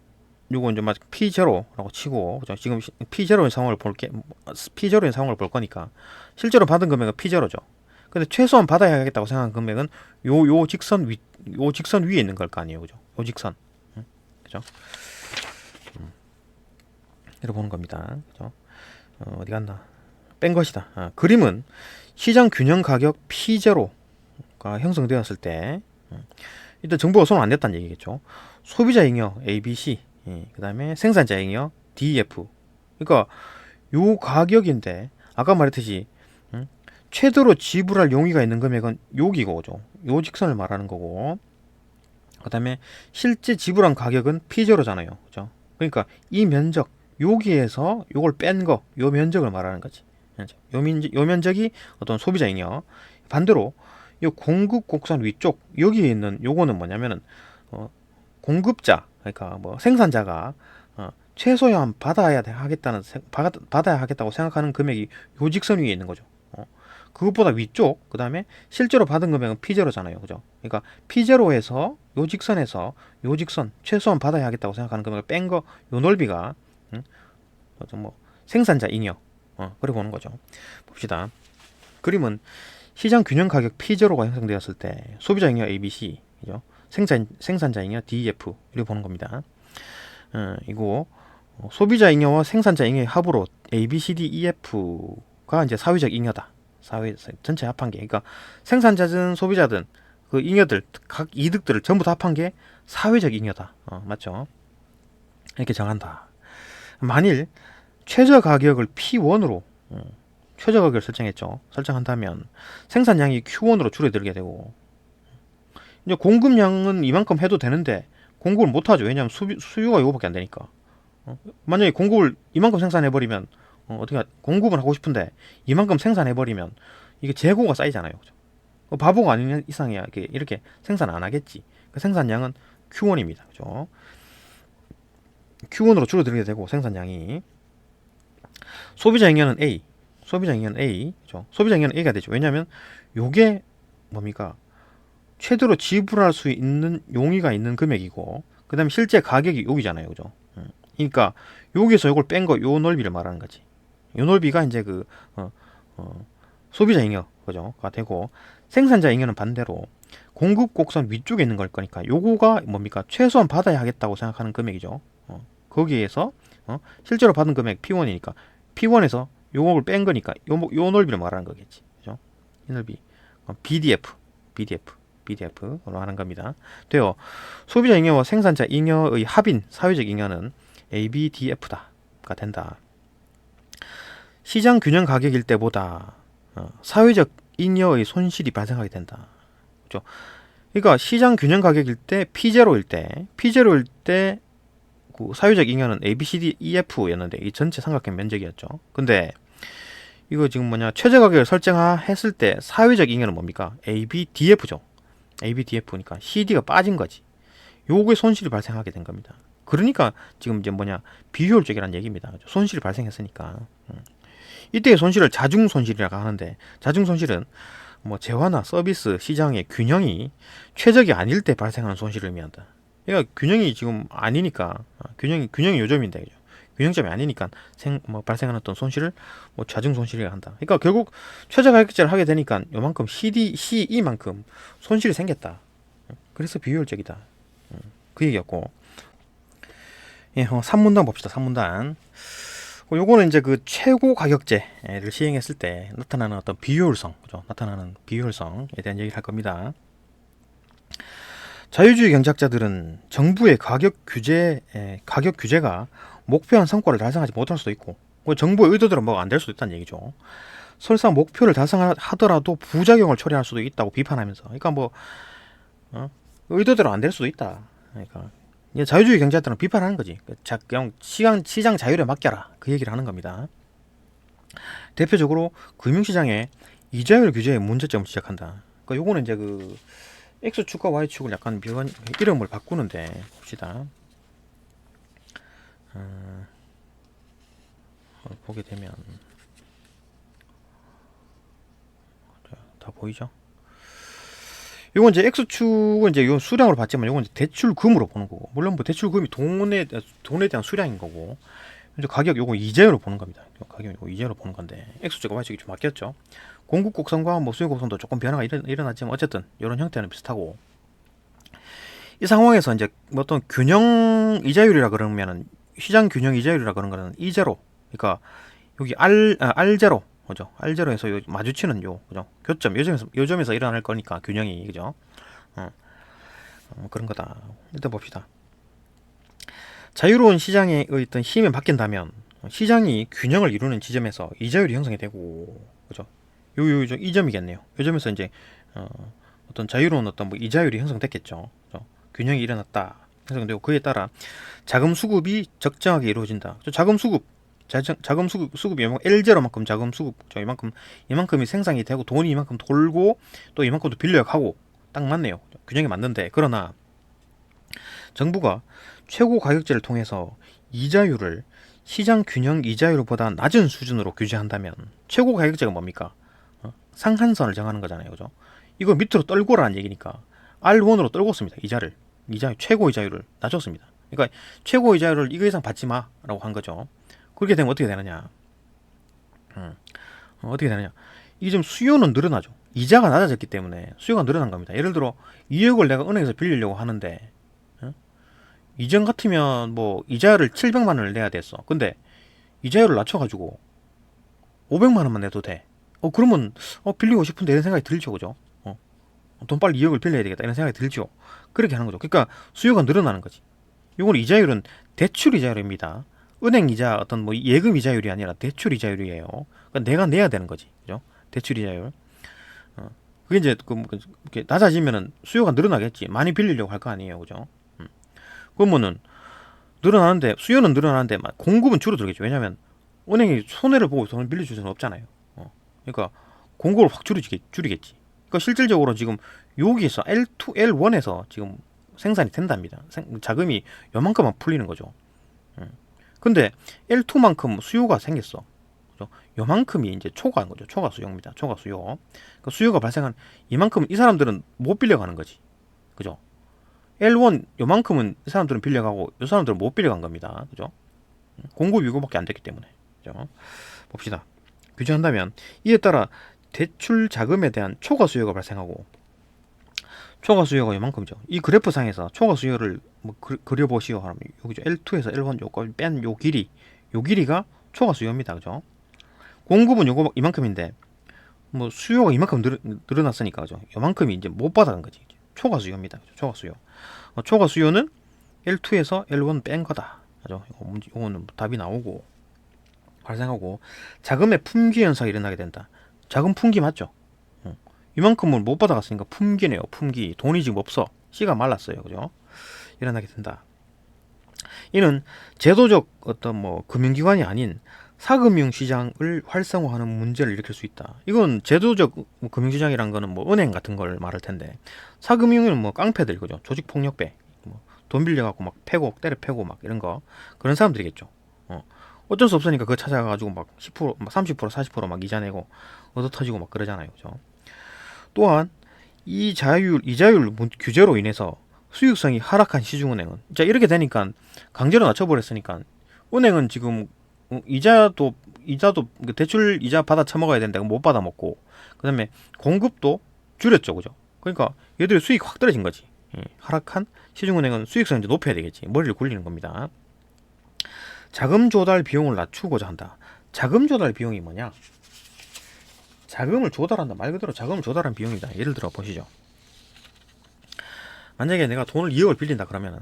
요거 이제 막 P0라고 치고, 그죠? 지금 P0인 상황을 P0인 상황을 볼 거니까 실제로 받은 금액은 P0죠. 근데 최소한 받아야 하겠다고 생각하는 금액은 요 직선 위에 있는 걸 거 아니에요, 그죠? 요 직선, 그죠? 이렇게 보는 겁니다, 그죠? 어디 갔나? 뺀 것이다. 그림은 시장 균형 가격 P0가 형성되었을 때, 일단 정부가 손을 안 냈다는 얘기겠죠. 소비자 잉여 A, B, C, 그 다음에 생산자 잉여 D, F. 그러니까 요 가격인데 아까 말했듯이 최대로 지불할 용의가 있는 금액은 여기고죠. 요 직선을 말하는 거고, 그 다음에 실제 지불한 가격은 P0잖아요. 그죠? 그러니까 이 면적, 여기에서 요걸 뺀 거, 요 면적을 말하는 거지. 요 면적이 어떤 소비자 잉여. 반대로 이 공급 곡선 위쪽 여기에 있는 요거는 뭐냐면은 공급자, 그러니까 뭐 생산자가 최소한 받아야 하겠다고 생각하는 금액이 요 직선 위에 있는 거죠. 그것보다 위쪽, 그 다음에 실제로 받은 금액은 P0잖아요. 그죠? 그러니까 P0에서 요 직선에서 요 직선 최소한 받아야 하겠다고 생각하는 금액을 뺀 거, 요 넓이가 뭐 생산자 잉여. 그래 보는 거죠. 봅시다. 그림은 시장 균형 가격 P0가 형성되었을 때 소비자 잉여 ABC, 그죠? 생산자 잉여 DF 이렇게 보는 겁니다. 이거 소비자 잉여와 생산자 잉여의 합으로 A, B, C, D, EF가 이제 사회적 잉여다. 전체 합한 게, 그러니까 생산자든 소비자든 그 잉여들 각 이득들을 전부 다 합한 게 사회적 잉여다. 맞죠? 이렇게 정한다. 만일 최저 가격을 P1으로 최저 가격을 설정한다면 생산량이 Q1으로 줄어들게 되고, 이제 공급량은 이만큼 해도 되는데 공급을 못 하죠. 왜냐하면 수요가 이거밖에 안 되니까. 만약에 공급을 이만큼 생산해 버리면 어떻게 공급을 하고 싶은데 이만큼 생산해 버리면 이게 재고가 쌓이잖아요. 그죠? 바보가 아닌 이상이야 이렇게 생산 안 하겠지. 그 생산량은 Q1입니다. 그죠? Q1으로 줄어들게 되고 생산량이, 소비자 잉여는 A, 그죠? 소비자 잉여는 A가 되죠. 왜냐하면 요게 뭡니까? 최대로 지불할 수 있는 용의가 있는 금액이고, 그 다음에 실제 가격이 여기잖아요. 그죠? 그러니까 여기서 이걸 뺀 거, 요 넓이를 말하는 거지. 요 넓이가 이제 소비자 잉여, 그죠?가 되고, 생산자 잉여는 반대로 공급 곡선 위쪽에 있는 걸 거니까 요거가 뭡니까? 최소한 받아야 하겠다고 생각하는 금액이죠. 거기에서 실제로 받은 금액 P1이니까 P1에서 요걸 뺀 거니까 요 넓이를 말하는 거겠지. 그죠? 이 넓이 BDF로 하는 겁니다. 돼요. 소비자 잉여와 생산자 잉여의 합인 사회적 잉여는 ABDF다가 된다. 시장 균형 가격일 때보다 사회적 잉여의 손실이 발생하게 된다. 그죠? 그러니까 시장 균형 가격일 때 P0일 때 그 사회적 잉여는 ABCDEF였는데 이 전체 삼각형 면적이었죠. 근데 이거 지금 최저 가격을 설정했을 때 사회적 잉여는 뭡니까? ABDF죠. ABDF니까 CD가 빠진 거지. 요게 손실이 발생하게 된 겁니다. 그러니까 지금 이제 비효율적이라는 얘기입니다. 손실이 발생했으니까. 이때의 손실을 자중 손실이라고 하는데, 자중 손실은 재화나 서비스 시장의 균형이 최적이 아닐 때 발생하는 손실을 의미한다. 그러니까 균형이 지금 아니니까, 균형이 요점인데, 그죠? 균형점이 아니니까 발생하는 어떤 손실을 자중 손실이라고 한다. 그러니까 결국 최저 가격제를 하게 되니까 요만큼 CE만큼 손실이 생겼다. 그래서 비효율적이다. 그 얘기였고, 예, 3문단 봅시다. 3문단. 요거는 이제 그 최고 가격제를 시행했을 때 나타나는 어떤 비효율성, 그죠? 나타나는 비효율성에 대한 얘기를 할 겁니다. 자유주의 경제학자들은 정부의 가격 규제가 목표한 성과를 달성하지 못할 수도 있고, 정부의 의도대로 안 될 수도 있다는 얘기죠. 설사 목표를 달성하더라도 부작용을 초래할 수도 있다고 비판하면서, 그러니까 의도대로 안 될 수도 있다. 그러니까 자유주의 경제학자들은 비판하는 거지. 그냥 시장 자율에 맡겨라, 그 얘기를 하는 겁니다. 대표적으로 금융시장의 이자율 규제의 문제점을 지적한다. 그러니까 요거는 이제 X축과 Y축을 약간 이름을 바꾸는데 봅시다. 보게 되면 다 보이죠? 이건 이제 X축은 이제 요 수량으로 봤지만 이건 이제 대출금으로 보는 거고, 물론 뭐 대출금이 돈에 대한 수량인 거고, 이제 가격 요거 이자율로 보는 겁니다. 가격 요거 이자율로 보는 건데 X축과 Y축이 좀 바뀌었죠. 공급 곡선과 뭐 수요 곡선도 조금 변화가 일어났지만 어쨌든 이런 형태는 비슷하고, 이 상황에서 이제 뭐 어떤 균형 이자율이라 그러면은 시장 균형 이자율이라 그런 거는 이제로, 그러니까 여기 R0, 그죠? R0에서 요 마주치는 요, 그죠? 교점, 요점에서 일어날 거니까 균형이, 그죠? 그런 거다. 일단 봅시다. 자유로운 시장의 어떤 힘이 바뀐다면 시장이 균형을 이루는 지점에서 이자율이 형성이 되고, 그죠? 이 점이겠네요. 이 점에서 이제 어떤 자유로운 어떤 뭐 이자율이 형성됐겠죠. 그죠? 균형이 일어났다. 형성되고 그에 따라 자금 수급이 적정하게 이루어진다. 자금 수급이 L0만큼 자금 수급, 이만큼이 생산이 되고 돈이 이만큼 돌고 또 이만큼도 빌려가고 딱 맞네요. 균형이 맞는데, 그러나 정부가 최고 가격제를 통해서 이자율을 시장 균형 이자율보다 낮은 수준으로 규제한다면 최고 가격제가 뭡니까? 상한선을 정하는 거잖아요, 그죠? 이거 밑으로 떨고라는 얘기니까 R1으로 떨궜습니다. 최고 이자율을 낮췄습니다. 그러니까 최고 이자율을 이거 이상 받지 마라고 한 거죠. 그렇게 되면 어떻게 되느냐? 어떻게 되느냐? 이게 지금 수요는 늘어나죠. 이자가 낮아졌기 때문에 수요가 늘어난 겁니다. 예를 들어 2억을 내가 은행에서 빌리려고 하는데, 이전 같으면 뭐 이자를 700만 원을 내야 됐어. 근데 이자율을 낮춰가지고 500만 원만 내도 돼. 그러면 빌리고 싶은데 이런 생각이 들죠, 그죠? 돈 빨리 2억을 빌려야 되겠다 이런 생각이 들죠. 그렇게 하는 거죠. 그러니까 수요가 늘어나는 거지. 이건 이자율은 대출 이자율입니다. 은행 이자, 어떤 뭐 예금 이자율이 아니라 대출 이자율이에요. 그러니까 내가 내야 되는 거지, 그죠? 대출 이자율. 그게 이제 이렇게 낮아지면은 수요가 늘어나겠지. 많이 빌리려고 할 거 아니에요, 그죠? 그러면은 늘어나는데, 수요는 늘어나는데 공급은 줄어들겠죠. 왜냐하면 은행이 손해를 보고 돈을 빌려줄 수는 없잖아요. 그러니까 공급을 확 줄이겠지. 그러니까 실질적으로 지금 여기에서 L2, L1에서 지금 생산이 된답니다. 자금이 요만큼만 풀리는 거죠. 근데 L2만큼 수요가 생겼어. 그죠? 요만큼이 이제 초과인 거죠. 초과 수요입니다. 초과 수요. 그러니까 수요가 발생한 이만큼은 이 사람들은 못 빌려가는 거지. 그죠? L1 요만큼은 이 사람들은 빌려가고 이 사람들은 못 빌려간 겁니다. 그죠? 공급이 이거밖에 안 됐기 때문에. 그죠? 봅시다. 규제한다면 이에 따라 대출 자금에 대한 초과 수요가 발생하고, 초과 수요가 이만큼이죠. 이 그래프 상에서 초과 수요를 뭐 그려보시오 하면 여기죠. L2에서 L1 요거 뺀 요 길이가 초과 수요입니다. 그죠? 공급은 요거 이만큼인데 뭐 수요가 이만큼 늘어났으니까, 그죠? 요만큼이 이제 못 받아간 거지. 초과 수요입니다. 그죠? 초과 수요. 초과 수요는 L2에서 L1 뺀 거다. 그죠? 요거는 답이 나오고 발생하고, 자금의 품귀 현상이 일어나게 된다. 자금 품귀 맞죠? 이만큼은 못 받아갔으니까 품귀네요. 품귀. 돈이 지금 없어. 씨가 말랐어요. 그죠? 일어나게 된다. 이는 제도적 어떤 뭐 금융기관이 아닌 사금융 시장을 활성화하는 문제를 일으킬 수 있다. 이건 제도적 금융시장이란 거는 뭐 은행 같은 걸 말할 텐데, 사금융은 뭐 깡패들, 그죠? 조직폭력배, 돈 빌려갖고 막 때려 패고 막 이런 거, 그런 사람들이겠죠. 어쩔 수 없으니까 그거 찾아가가지고 막 10%, 막 30%, 40%막 이자 내고 얻어 터지고 막 그러잖아요, 그죠? 또한 이 이자율 규제로 인해서 수익성이 하락한 시중은행은, 자 이렇게 되니까 강제로 낮춰버렸으니까 은행은 지금 이자도 대출 이자 받아 처먹어야 되는데 못 받아 먹고, 그다음에 공급도 줄였죠, 그죠? 그러니까 얘들이 수익 확 떨어진 거지. 하락한 시중은행은 수익성 이제 높여야 되겠지. 머리를 굴리는 겁니다. 자금 조달 비용을 낮추고자 한다. 자금 조달 비용이 뭐냐? 자금을 조달한다. 말 그대로 자금을 조달한 비용이다. 예를 들어 보시죠. 만약에 내가 돈을 2억을 빌린다 그러면은,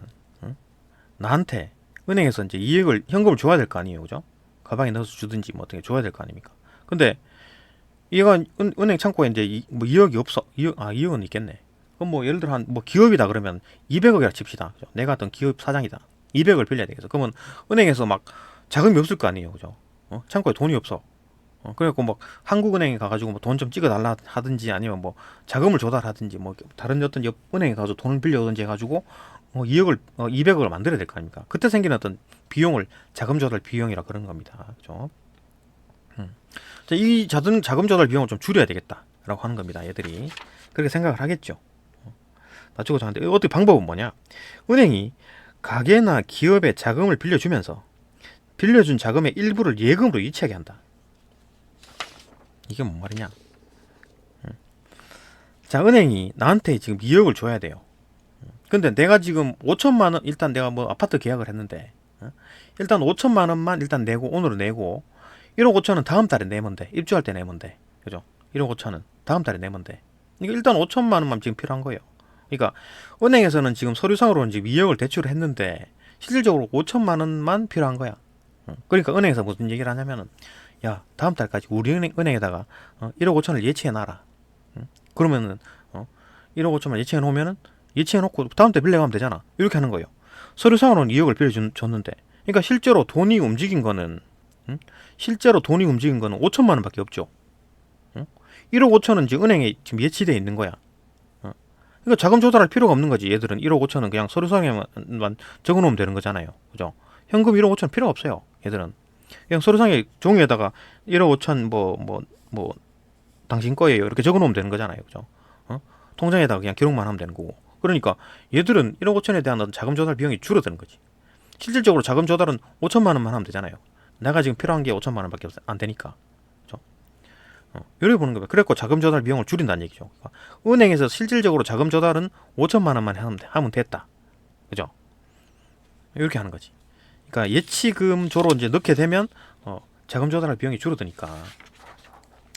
나한테 은행에서 이제 2억을 현금을 줘야 될 거 아니에요, 그죠? 가방에 넣어서 주든지 뭐 어떻게 줘야 될 거 아닙니까? 근데 얘가 은행 창고에 이제 뭐 2억이 없어. 2억은 있겠네. 그럼 뭐 예를 들어 한 뭐 기업이다 그러면 200억이라 칩시다. 그죠? 내가 어떤 기업 사장이다. 200을 빌려야 되겠어. 그러면 은행에서 막 자금이 없을 거 아니에요, 그죠? 창고에 돈이 없어. 그래갖고 막 한국은행에 가가지고 뭐 돈 좀 찍어달라 하든지 아니면 뭐 자금을 조달하든지 뭐 다른 어떤 옆 은행에 가서 돈을 빌려오든지 해가지고 2억을 200억을 만들어야 될 거 아닙니까? 그때 생기는 어떤 비용을 자금 조달 비용이라 그런 겁니다. 그죠? 자, 이 자금 조달 비용을 좀 줄여야 되겠다라고 하는 겁니다. 얘들이 그렇게 생각을 하겠죠. 낮추고 자는데 어떻게 방법은 뭐냐? 은행이 가게나 기업에 자금을 빌려주면서 빌려준 자금의 일부를 예금으로 이체하게 한다. 이게 뭔 말이냐? 자, 은행이 나한테 지금 2억을 줘야 돼요. 근데 내가 지금 5천만 원 일단 내가 뭐 아파트 계약을 했는데 일단 5천만 원만 일단 내고 오늘은 내고 1억 5천은 다음 달에 내면 돼. 입주할 때 내면 돼. 그죠? 1억 5천은 다음 달에 내면 돼. 이거 일단 5천만 원만 지금 필요한 거예요. 그러니까 은행에서는 지금 서류상으로는 지금 2억을 대출을 했는데 실질적으로 5천만 원만 필요한 거야. 그러니까 은행에서 무슨 얘기를 하냐면은 야, 다음 달까지 우리 은행에다가 1억 5천을 예치해 놔라. 그러면은 1억 5천만 예치해 놓으면은 예치해 놓고 다음 때 빌려가면 되잖아. 이렇게 하는 거예요. 서류상으로는 2억을 빌려줬는데, 그러니까 실제로 돈이 움직인 거는 5천만 원밖에 없죠. 1억 5천은 지금 은행에 지금 예치돼 있는 거야. 그러니까 자금 조달할 필요가 없는 거지. 얘들은 1억 5천은 그냥 서류상에만 적어놓으면 되는 거잖아요. 그죠? 현금 1억 5천 필요 없어요. 얘들은 그냥 서류상에 종이에다가 1억 5천 당신 거예요 이렇게 적어놓으면 되는 거잖아요. 그죠? 통장에다가 그냥 기록만 하면 되는 거고. 그러니까 얘들은 1억 5천에 대한 어떤 자금 조달 비용이 줄어드는 거지. 실질적으로 자금 조달은 5천만 원만 하면 되잖아요. 내가 지금 필요한 게 5천만 원밖에 안 되니까. 그죠? 이렇게 보는 거예요. 그래서 자금 조달 비용을 줄인다는 얘기죠. 그러니까 은행에서 실질적으로 자금 조달은 5천만 원만 하면 됐다. 그죠? 이렇게 하는 거지. 그러니까 예치금조로 이제 넣게 되면 자금 조달할 비용이 줄어드니까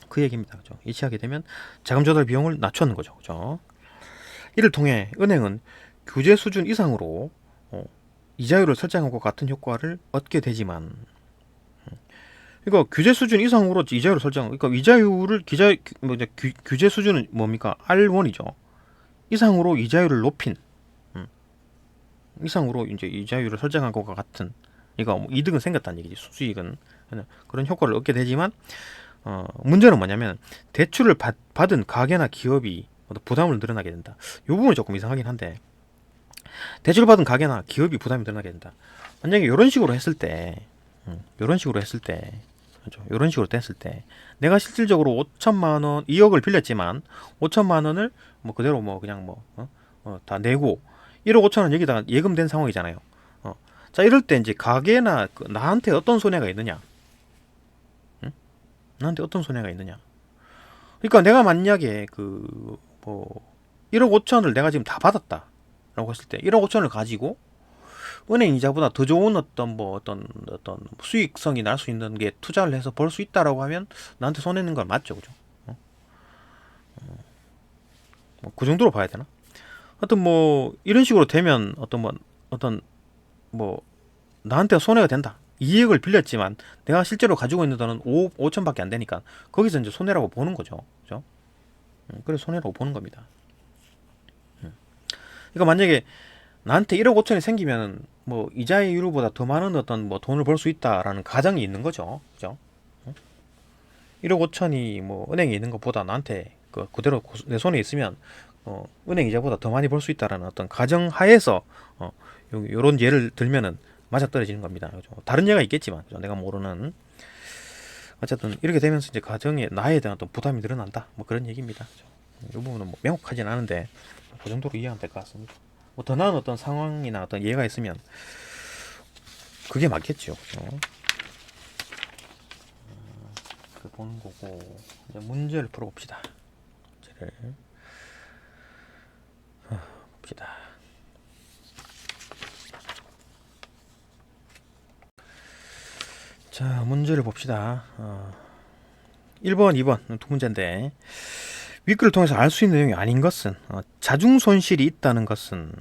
그 얘기입니다. 그죠? 예치하게 되면 자금 조달 비용을 낮추는 거죠. 그죠? 이를 통해 은행은 규제 수준 이상으로 이자율을 설정하고 같은 효과를 얻게 되지만, 그러니까 규제 수준 이상으로 이자율을 설정, 그러니까 이자율을 규제 수준은 뭡니까? R1이죠. 이상으로 이자율을 높인, 이상으로 이제 이자율을 설정한 것과 같은, 그러니까 뭐 이득은 생겼다는 얘기지. 수익은 그런 효과를 얻게 되지만, 문제는 뭐냐면 대출을 받은 가게나 기업이 부담을 늘어나게 된다. 이 부분이 조금 이상하긴 한데, 대출 받은 가게나 기업이 부담이 늘어나게 된다. 만약에 이런 식으로 했을 때, 그렇죠? 이런 식으로 됐을 때, 내가 실질적으로 5천만 원, 2억을 빌렸지만 5천만 원을 뭐 그대로 뭐 그냥 다 내고 1억 5천은 여기다가 예금된 상황이잖아요. 자, 이럴 때 이제 가게나 나한테 어떤 손해가 있느냐? 나한테 어떤 손해가 있느냐? 그러니까 내가 만약에 1억 5천을 내가 지금 다 받았다라고 했을 때 1억 5천을 가지고 은행 이자보다 더 좋은 어떤 수익성이 날 수 있는 게 투자를 해서 벌 수 있다라고 하면 나한테 손해는 건 맞죠, 그죠? 그 정도로 봐야 되나? 하여튼 이런 식으로 되면 나한테 손해가 된다. 2억을 빌렸지만 내가 실제로 가지고 있는 돈은 5천밖에 안 되니까 거기서 이제 손해라고 보는 거죠, 그죠? 그래서 손해라고 보는 겁니다. 그러니까 만약에 나한테 1억 5천이 생기면 이자율보다 더 많은 어떤 돈을 벌 수 있다라는 가정이 있는 거죠, 그죠? 1억 5천이 은행에 있는 것보다 나한테 그대로 내 손에 있으면 은행 이자보다 더 많이 벌 수 있다라는 어떤 가정 하에서 요런 예를 들면은 맞아떨어지는 겁니다. 그죠? 다른 예가 있겠지만, 그죠? 내가 모르는. 어쨌든 이렇게 되면서 이제 가정에 나에 대한 어떤 부담이 늘어난다. 그런 얘기입니다. 이 부분은 명확하진 않은데 그 정도로 이해하면 될 것 같습니다. 더 나은 어떤 상황이나 어떤 예가 있으면 그게 맞겠죠. 그죠? 그 보는 거고 이제 문제를 풀어봅시다. 문제를 봅시다. 자, 문제를 봅시다. 1번, 2번 두 문제인데 윗글을 통해서 알 수 있는 내용이 아닌 것은 자중 손실이 있다는 것은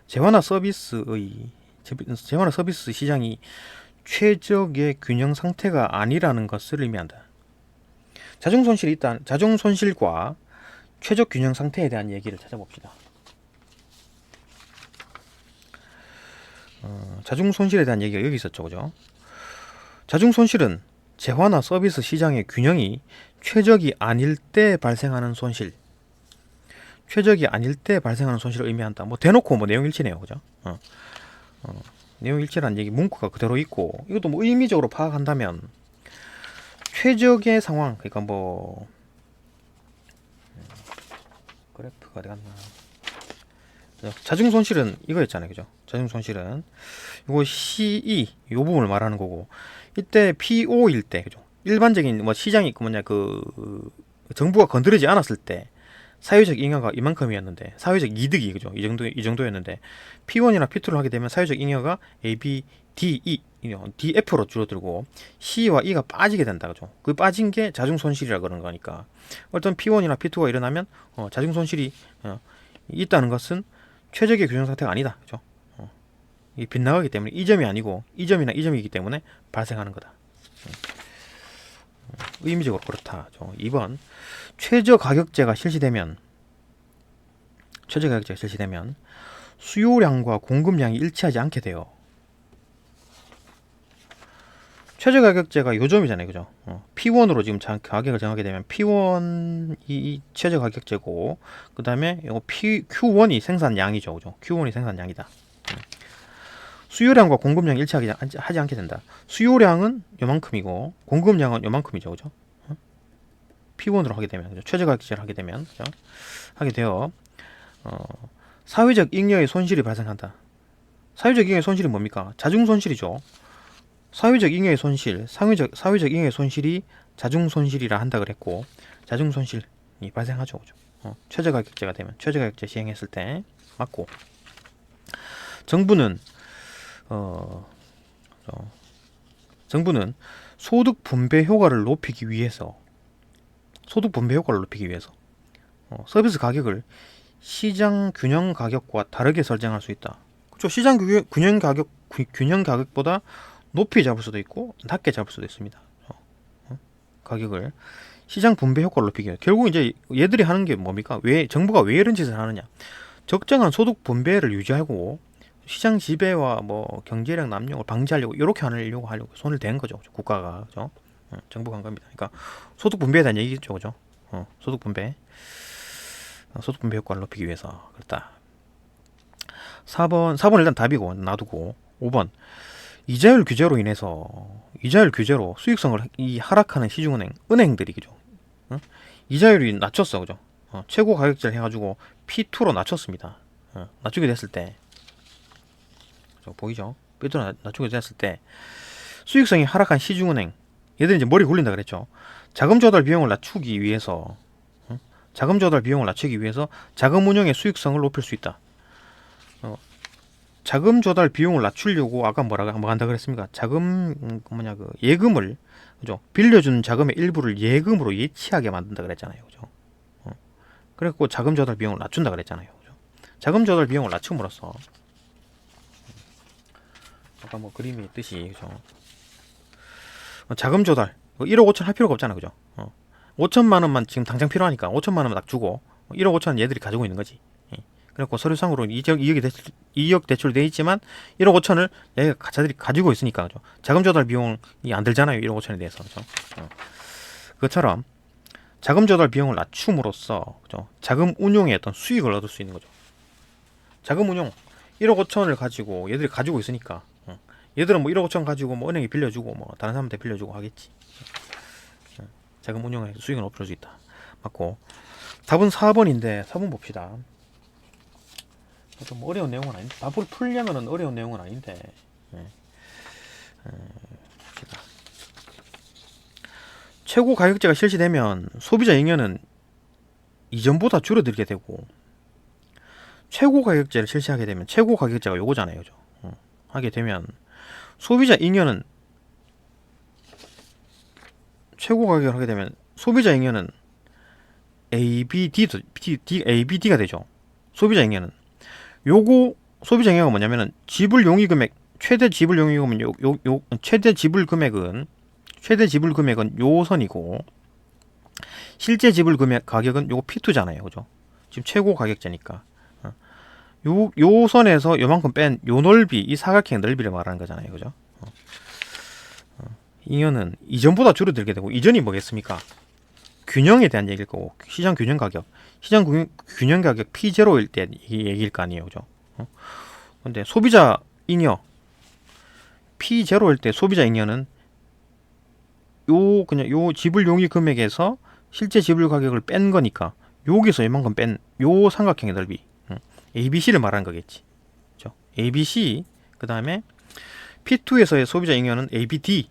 재화나 서비스 시장이 최적의 균형 상태가 아니라는 것을 의미한다. 자중 손실과 최적 균형 상태에 대한 얘기를 찾아봅시다. 자중 손실에 대한 얘기가 여기 있었죠, 그죠? 자중 손실은 재화나 서비스 시장의 균형이 최적이 아닐 때 발생하는 손실. 최적이 아닐 때 발생하는 손실을 의미한다. 뭐 대놓고 뭐 내용 일치네요, 그죠? 내용 일치라는 얘기 문구가 그대로 있고, 이것도 뭐 의미적으로 파악한다면 최적의 상황, 그러니까 뭐 그래프가 어디 갔나? 자중 손실은 이거였잖아요, 그죠? 자중 손실은 이거 CE 요 부분을 말하는 거고, 이때 PO일 때, 그죠? 일반적인 뭐 시장이 정부가 건드리지 않았을 때 사회적 잉여가 이만큼이었는데, 사회적 이득이, 그죠? 이 정도였는데, P1이나 P2를 하게 되면 사회적 잉여가 A, B, D, E, DF로 줄어들고 C와 E가 빠지게 된다, 그죠? 그 빠진 게 자중 손실이라 그런 거니까, 어떤 P1이나 P2가 일어나면 자중 손실이 있다는 것은 최적의 균형 상태가 아니다, 그죠? 이 빗나가기 때문에 이 점이 아니고 이 점이나 이 점이기 때문에 발생하는 거다. 의미적으로 그렇다. 2번 최저 가격제가 실시되면 수요량과 공급량이 일치하지 않게 돼요. 최저 가격제가 요점이잖아요, 그죠? P1으로 지금 가격을 정하게 되면 P1이 최저 가격제고, 그 다음에 Q1이 생산량이죠, 그죠? Q1이 생산량이다. 수요량과 공급량이 일치하지 않게 된다. 수요량은 요만큼이고 공급량은 요만큼이죠, 그죠? P1으로 하게 되면, 그죠? 최저 가격제를 하게 되면, 그죠? 하게 되어 사회적 잉여의 손실이 발생한다. 사회적 잉여의 손실이 뭡니까? 자중 손실이죠. 사회적 잉여의 손실, 사회적 잉여의 손실이 자중 손실이라 한다 그랬고, 자중 손실이 발생하죠, 그죠? 최저 가격제가 되면, 최저 가격제 시행했을 때 맞고, 정부는 소득 분배 효과를 높이기 위해서 서비스 가격을 시장 균형 가격과 다르게 설정할 수 있다. 그렇죠? 시장 균형 가격보다 높이 잡을 수도 있고 낮게 잡을 수도 있습니다. 가격을 시장 분배 효과를 높이기 위해, 결국 이제 얘들이 하는 게 뭡니까? 정부가 왜 이런 짓을 하느냐? 적정한 소득 분배를 유지하고 시장 지배와 뭐 경제력 남용을 방지하려고 이렇게 하려고 손을 댄 거죠, 국가가, 그죠? 정부가 한 겁니다. 그러니까 소득 분배에 대한 얘기죠, 그죠? 소득 분배 효과를 높이기 위해서 그렇다. 4번 일단 답이고 놔두고, 5번 이자율 규제로 수익성을 하락하는 은행들이, 그죠? 이자율이 낮췄어, 그죠? 최고 가격제를 해가지고 P2로 낮췄습니다. 낮추게 됐을 때, 보이죠? P2로 낮추게 됐을 때 수익성이 하락한 시중은행, 얘들이 이제 머리 굴린다 그랬죠. 자금 조달 비용을 낮추기 위해서 자금 운용의 수익성을 높일 수 있다. 자금 조달 비용을 낮추려고 아까 뭐 한다 그랬습니까? 예금을, 그죠? 빌려준 자금의 일부를 예금으로 예치하게 만든다 그랬잖아요, 그죠? 그래갖고 자금 조달 비용을 낮춘다 그랬잖아요, 그죠? 자금 조달 비용을 낮춤으로써, 아까 뭐 그림이 있듯이, 그죠? 자금 조달 1억 5천 할 필요가 없잖아, 그죠? 5천만 원만 지금 당장 필요하니까 5천만 원만 딱 주고 1억 5천 얘들이 가지고 있는 거지. 그래갖고 서류상으로 2억 대출돼 있지만 1억 5천을 얘가 자들이 가지고 있으니까, 그죠? 자금 조달 비용이 안 들잖아요, 1억 5천에 대해서, 그죠? 그것처럼 자금 조달 비용을 낮춤으로써, 그죠? 자금 운용의 어떤 수익을 얻을 수 있는 거죠. 자금 운용 1억 5천을 가지고 얘들이 가지고 있으니까, 얘들은 뭐 1억 5천 가지고 뭐 은행에 빌려주고 뭐 다른 사람한테 빌려주고 하겠지. 자금 운용에서 수익을 높일 수 있다. 맞고, 답은 4번인데 4번 봅시다. 좀 어려운 내용은 아닌데, 답을 풀려면은 어려운 내용은 아닌데, 최고 가격제가 실시되면 소비자 잉여는 이전보다 줄어들게 되고, 최고 가격제를 실시하게 되면, 최고 가격제가 요거잖아요, 그죠? 하게 되면 소비자 잉여는, 최고 가격을 하게 되면 소비자 잉여는 ABD가 되죠. 소비자 잉여는 소비자 잉여가 뭐냐면은 지불 용의 금액, 최대 지불 금액은 최대 지불 금액은 요 선이고, 실제 지불 가격은 요거 P2잖아요, 그죠? 지금 최고 가격제니까 요 선에서 요만큼 뺀 요 넓이, 이 사각형 넓이를 말하는 거잖아요, 그죠? 잉여는 이전보다 줄어들게 되고, 이전이 뭐겠습니까? 균형에 대한 얘기일 거고, 시장 균형 가격, 균형 가격 P0일 때 얘기일 거 아니에요, 그죠? 근데 소비자 잉여 P0일 때 소비자 잉여는 그냥 요 지불 용의 금액에서 실제 지불 가격을 뺀 거니까, 여기서 이만큼 뺀 요 삼각형의 넓이, ABC를 말하는 거겠지, 그죠? ABC, 그 다음에 P2에서의 소비자 잉여는 ABD.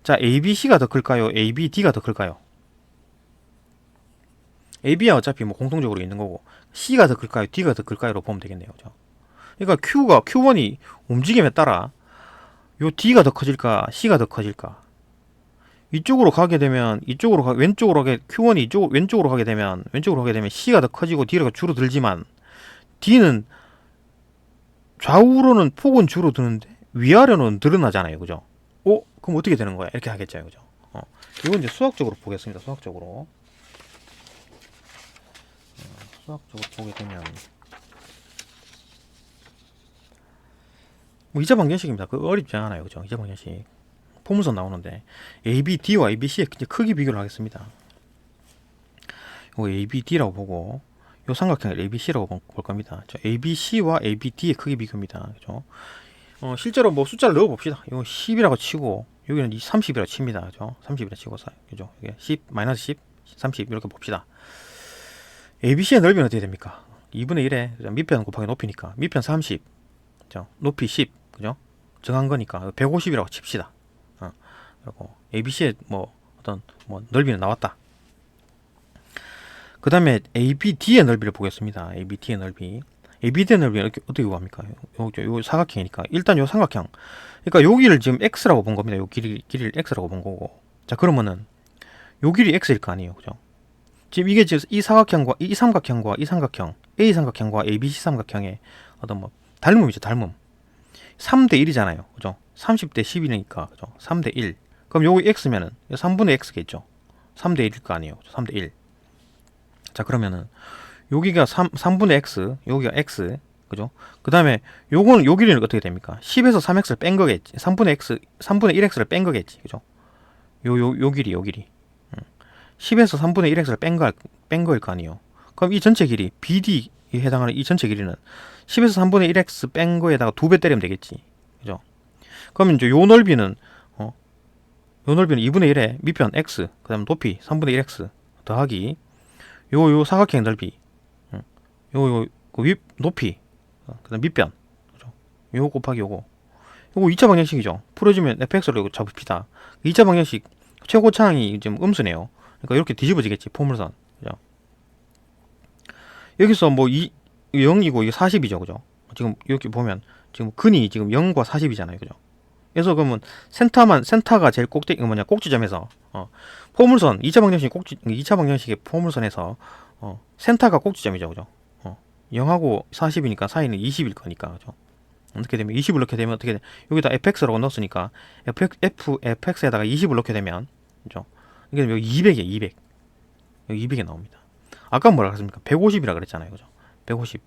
자, ABC가 더 클까요? ABD가 더 클까요? AB야 어차피 뭐 공통적으로 있는 거고, C가 더 클까요? D가 더 클까요?로 보면 되겠네요, 그죠? 그러니까 Q1이 움직임에 따라 요 D가 더 커질까, C가 더 커질까? 이쪽으로 가게 되면 왼쪽으로 가게, Q1이 왼쪽으로 가게 되면 C가 더 커지고 D가 줄어들지만, D는 좌우로는 폭은 줄어드는데 위아래로는 늘어나잖아요, 그죠? 그럼 어떻게 되는 거야? 이렇게 하겠죠, 그죠? 이건 이제 수학적으로 보겠습니다. 수학적으로 보게 되면 뭐 이자 방정식입니다. 그 어렵지 않아요, 그죠? 이자 방정식 포물선 나오는데, ABD와 ABC의 크기 비교를 하겠습니다. 요 ABD라고 보고, 요 삼각형을 ABC라고 볼 겁니다. ABC와 ABD의 크기 비교입니다, 그죠? 실제로 뭐 숫자를 넣어 봅시다. 이거 10이라고 치고, 여기는 30이라고 칩니다, 그죠? 30이라고 치고, 그죠? 이게 10, 마이너스 10, 30 이렇게 봅시다. ABC의 넓이는 어떻게 됩니까? 2분의 1에 밑변 곱하기 높이니까 밑변 30, 그죠? 높이 10, 그죠? 정한 거니까 150이라고 칩시다. 그리고 ABC의 어떤 넓이는 나왔다. 그 다음에 ABD의 넓이를 보겠습니다. ABD의 넓이는 어떻게 구합니까? 요 사각형이니까 일단 요 삼각형, 그러니까 여기를 지금 x라고 본 겁니다. 요 길이를 x라고 본 거고, 자 그러면은 요 길이 x일 거 아니에요, 그죠? 지금 이게 지금 이 삼각형과 이 삼각형, A 삼각형과 ABC 삼각형의 어떤 닮음이죠, 닮음. 3대 1이잖아요, 그죠? 30대 10이니까, 그죠? 3대 1. 그럼 요거 x면은 3분의 x겠죠? 3대 1일 거 아니에요, 3대 1. 자 그러면은 여기가 3분의 x, 여기가 x, 그죠? 그 다음에 요 길이는 어떻게 됩니까? 10에서 3x를 뺀 거겠지. 3분의 1x를 뺀 거겠지, 그죠? 요 길이. 10에서 3분의 1x를 뺀 거일 거 아니에요. 그럼 이 전체 길이, BD에 해당하는 이 전체 길이는 10에서 3분의 1x 뺀 거에다가 2배 때리면 되겠지, 그죠? 그러면 이제 요 넓이는 2분의 1에 밑변 x, 그 다음 높이 3분의 1x 더하기 요 사각형 넓이, 높이, 그 다음 밑변, 그죠? 요거 곱하기 요거 2차 방정식이죠. 풀어주면 fx로 잡읍시다. 2차 방정식 최고차항이 지금 음수네요. 그러니까 이렇게 뒤집어지겠지, 포물선, 그죠? 여기서 0이고 이게 40이죠, 그죠? 지금 이렇게 보면 지금 근이 지금 0과 40이잖아요, 그죠? 그래서 그러면 센터가 제일 꼭지점에서 포물선 2차 방정식의 포물선에서 센터가 꼭지점이죠, 그죠? 0하고 40이니까 사이는 20일 거니까, 그죠? 어떻게 되면 20을 넣게 되면 어떻게 돼? 여기다 fx라고 넣었으니까 fx에다가 20을 넣게 되면, 그죠? 이게 200이에요, 200. 여기 200이 나옵니다. 아까 뭐라 그랬습니까? 150이라 그랬잖아요, 그죠? 150.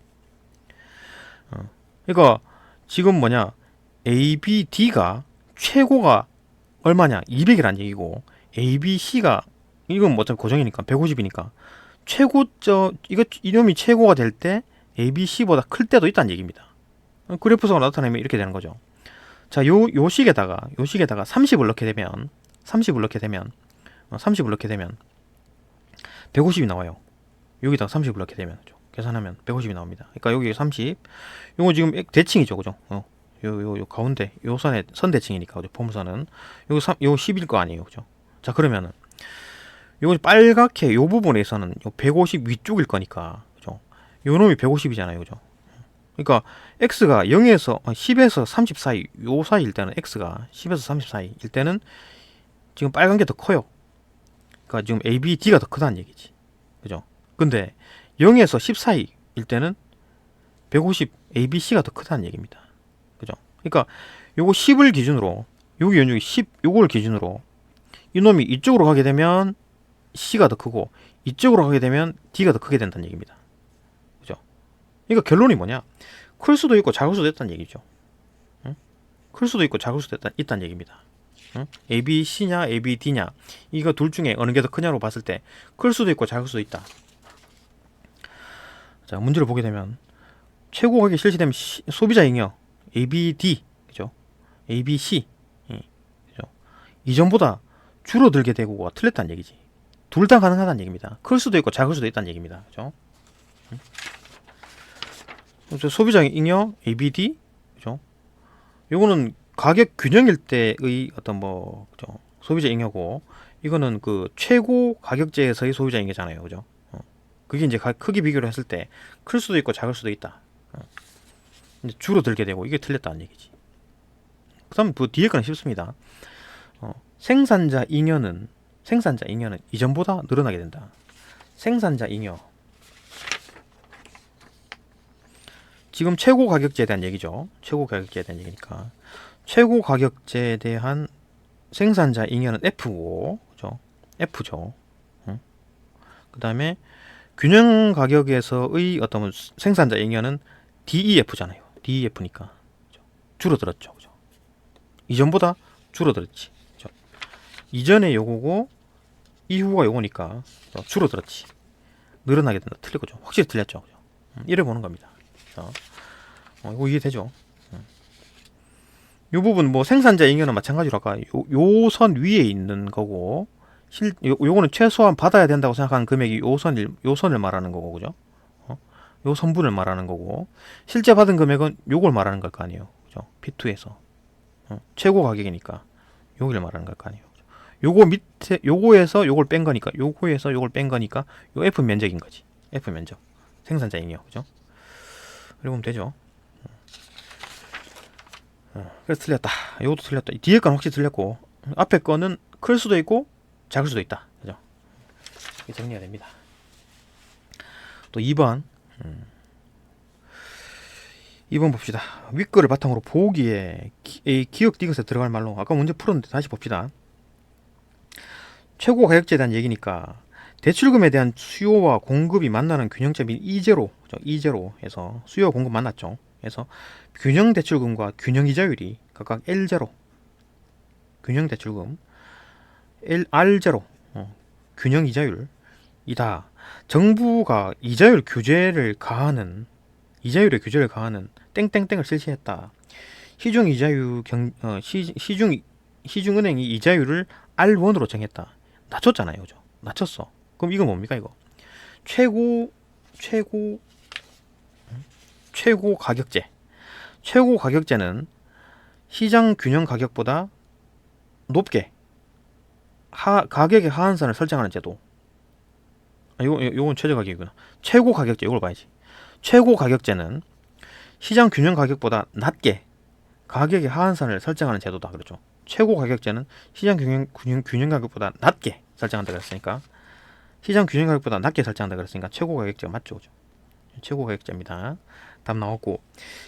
그러니까 지금 ABD가 최고가 얼마냐? 200이란 얘기고, ABC가 이건 어차피 고정이니까 150이니까 이놈이 최고가 될 때 ABC보다 클 때도 있다는 얘기입니다. 그래프상으로 나타내면 이렇게 되는 거죠. 자, 요 식에다가 30을 넣게 되면 150이 나와요. 여기다가 30을 넣게 되면, 그죠? 계산하면 150이 나옵니다. 그러니까 여기 30, 요거 지금 대칭이죠, 그죠? 요 가운데 요 선 대칭이니까, 그죠? 포물선은 요 10일 거 아니에요, 그죠? 자 그러면은 요 빨갛게 요 부분에서는 요 150 위쪽일 거니까, 그죠? 요 놈이 150이잖아요, 그죠? 그러니까 x가 10에서 30 사이, 요 사이일 때는 x가 10에서 30 사이일 때는 지금 빨간 게 더 커요. 그러니까 지금 ABD가 더 크다는 얘기지, 그죠? 근데 0에서 10 사이일 때는 150 ABC가 더 크다는 얘기입니다, 그죠? 그러니까 요거 10을 기준으로, 여기 연중이 10, 요걸 기준으로 이놈이 이쪽으로 가게 되면 C가 더 크고, 이쪽으로 가게 되면 D가 더 크게 된다는 얘기입니다, 그죠? 그러니까 결론이 뭐냐? 클 수도 있고 작을 수도 있다는 얘기죠. 응? 클 수도 있고 작을 수도 있다는 얘기입니다. 응? A, B, C냐 A, B, D냐 이거 둘 중에 어느 게 더 크냐로 봤을 때 클 수도 있고 작을 수도 있다. 자, 문제를 보게 되면 최고 가격이 실시되면 소비자 잉여 A, B, D 그죠? A, B, C 그죠? 이전보다 줄어들게 되고가 틀렸다는 얘기지. 둘 다 가능하다는 얘기입니다. 클 수도 있고 작을 수도 있다는 얘기입니다. 그죠? 소비자 잉여 ABD 그죠? 요거는 가격 균형일 때의 어떤 뭐 그죠? 소비자 잉여고 이거는 그 최고 가격제에서의 소비자 잉여잖아요. 그죠? 그게 이제 크기 비교를 했을 때 클 수도 있고 작을 수도 있다. 이제 줄어들게 되고 이게 틀렸다는 얘기지. 그다음 그 뒤에 거는 쉽습니다. 생산자 잉여는 이전보다 늘어나게 된다. 생산자 잉여 지금 최고 가격제에 대한 얘기죠. 최고 가격제에 대한 얘기니까 최고 가격제에 대한 생산자 잉여는 F고 그죠? F죠. 그 다음에 균형 가격에서의 어떤 생산자 잉여는 DEF잖아요. DEF니까 줄어들었죠. 그죠? 이전보다 줄어들었지. 그죠? 이전에 요거고 이후가 요거니까 줄어들었지. 늘어나게 된다. 틀린 거죠. 확실히 틀렸죠. 그죠? 이래 보는 겁니다. 이거 이해되죠? 이 부분 뭐 생산자 잉여는 마찬가지로 아까 요 선 위에 있는 거고 요거는 최소한 받아야 된다고 생각하는 금액이 요 선을 말하는 거고 그죠? 요 선분을 말하는 거고 실제 받은 금액은 요걸 말하는 걸 거 아니에요. 그죠? P2에서 최고 가격이니까 요걸 말하는 걸 거 아니에요. 그죠? 요거 밑에 요거에서 요걸 뺀 거니까 요거에서 요걸 뺀 거니까 요 F 면적인 거지. F 면적. 생산자 잉여. 그죠? 그리고 보면 되죠. 그래서 틀렸다. 이것도 틀렸다. 뒤에 건 확실히 틀렸고 앞에 거는 클 수도 있고 작을 수도 있다. 그죠? 이렇게 정리가 됩니다. 또 2번 2번 봅시다. 윗글을 바탕으로 보기에 기억 디귿에 들어갈 말로 아까 문제 풀었는데 다시 봅시다. 최고 가격제에 대한 얘기니까 대출금에 대한 수요와 공급이 만나는 균형점이 E0, E0에서 수요와 공급 만났죠. 그래서 균형 대출금과 균형 이자율이 각각 L0, 균형 대출금, R0, 균형 이자율이다. 정부가 이자율의 규제를 가하는 땡땡땡을 실시했다. 시중은행이 이자율을 R1으로 정했다. 낮췄잖아요, 그죠? 낮췄어. 그럼 이거 뭡니까 이거? 최고 가격제. 최고 가격제는 시장 균형 가격보다 높게 가격의 하한선을 설정하는 제도. 요건 최저 가격이구나. 최고 가격제 이걸 봐야지. 최고 가격제는 시장 균형 가격보다 낮게 가격의 하한선을 설정하는 제도다 그렇죠. 최고 가격제는 시장 균형 가격보다 낮게 설정한다 그랬으니까 시장 균형 가격보다 낮게 설정한다 그랬으니까 최고 가격제가 맞죠, 그죠? 최고 가격제입니다. 답 나왔고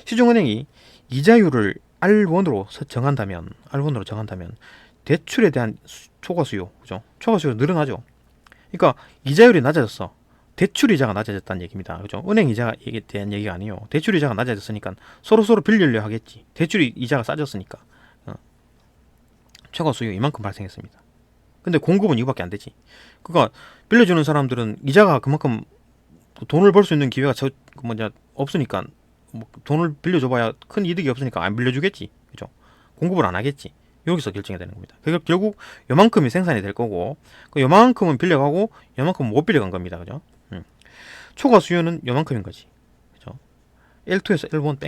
시중은행이 이자율을 R1으로 정한다면 대출에 대한 초과 수요, 그죠? 초과 수요 늘어나죠. 그러니까 이자율이 낮아졌어. 대출 이자가 낮아졌다는 얘기입니다. 그죠? 은행 이자에 대한 얘기가 아니에요. 대출 이자가 낮아졌으니까 서로 빌리려 하겠지. 대출 이자가 싸졌으니까. 초과 수요 이만큼 발생했습니다. 근데 공급은 이거밖에 안 되지. 그러니까 빌려주는 사람들은 이자가 그만큼 돈을 벌 수 있는 기회가 없으니까 뭐 돈을 빌려줘봐야 큰 이득이 없으니까 안 빌려주겠지. 그죠? 공급을 안 하겠지. 여기서 결정이 되는 겁니다. 결국 요만큼이 생산이 될 거고 요만큼은 빌려가고 요만큼은 못 빌려간 겁니다. 그죠? 초과 수요는 요만큼인 거지. 그죠? L2에서 L1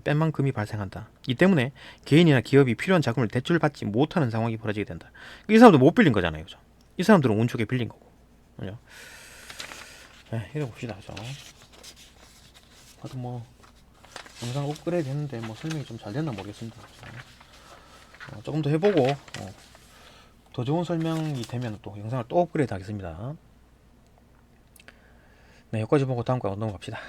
뺀 만큼이 발생한다. 이 때문에 개인이나 기업이 필요한 자금을 대출받지 못하는 상황이 벌어지게 된다. 이 사람도 못 빌린 거잖아요. 그죠? 이 사람들은 운 좋게 빌린 거고. 그죠? 네, 이래 봅시다. 그죠? 하여튼 뭐 영상 업그레이드 했는데 뭐 설명이 좀 잘 됐나 모르겠습니다. 조금 더 해보고 더 좋은 설명이 되면 또 영상을 또 업그레이드 하겠습니다. 네, 여기까지 보고 다음 거 넘어갑시다.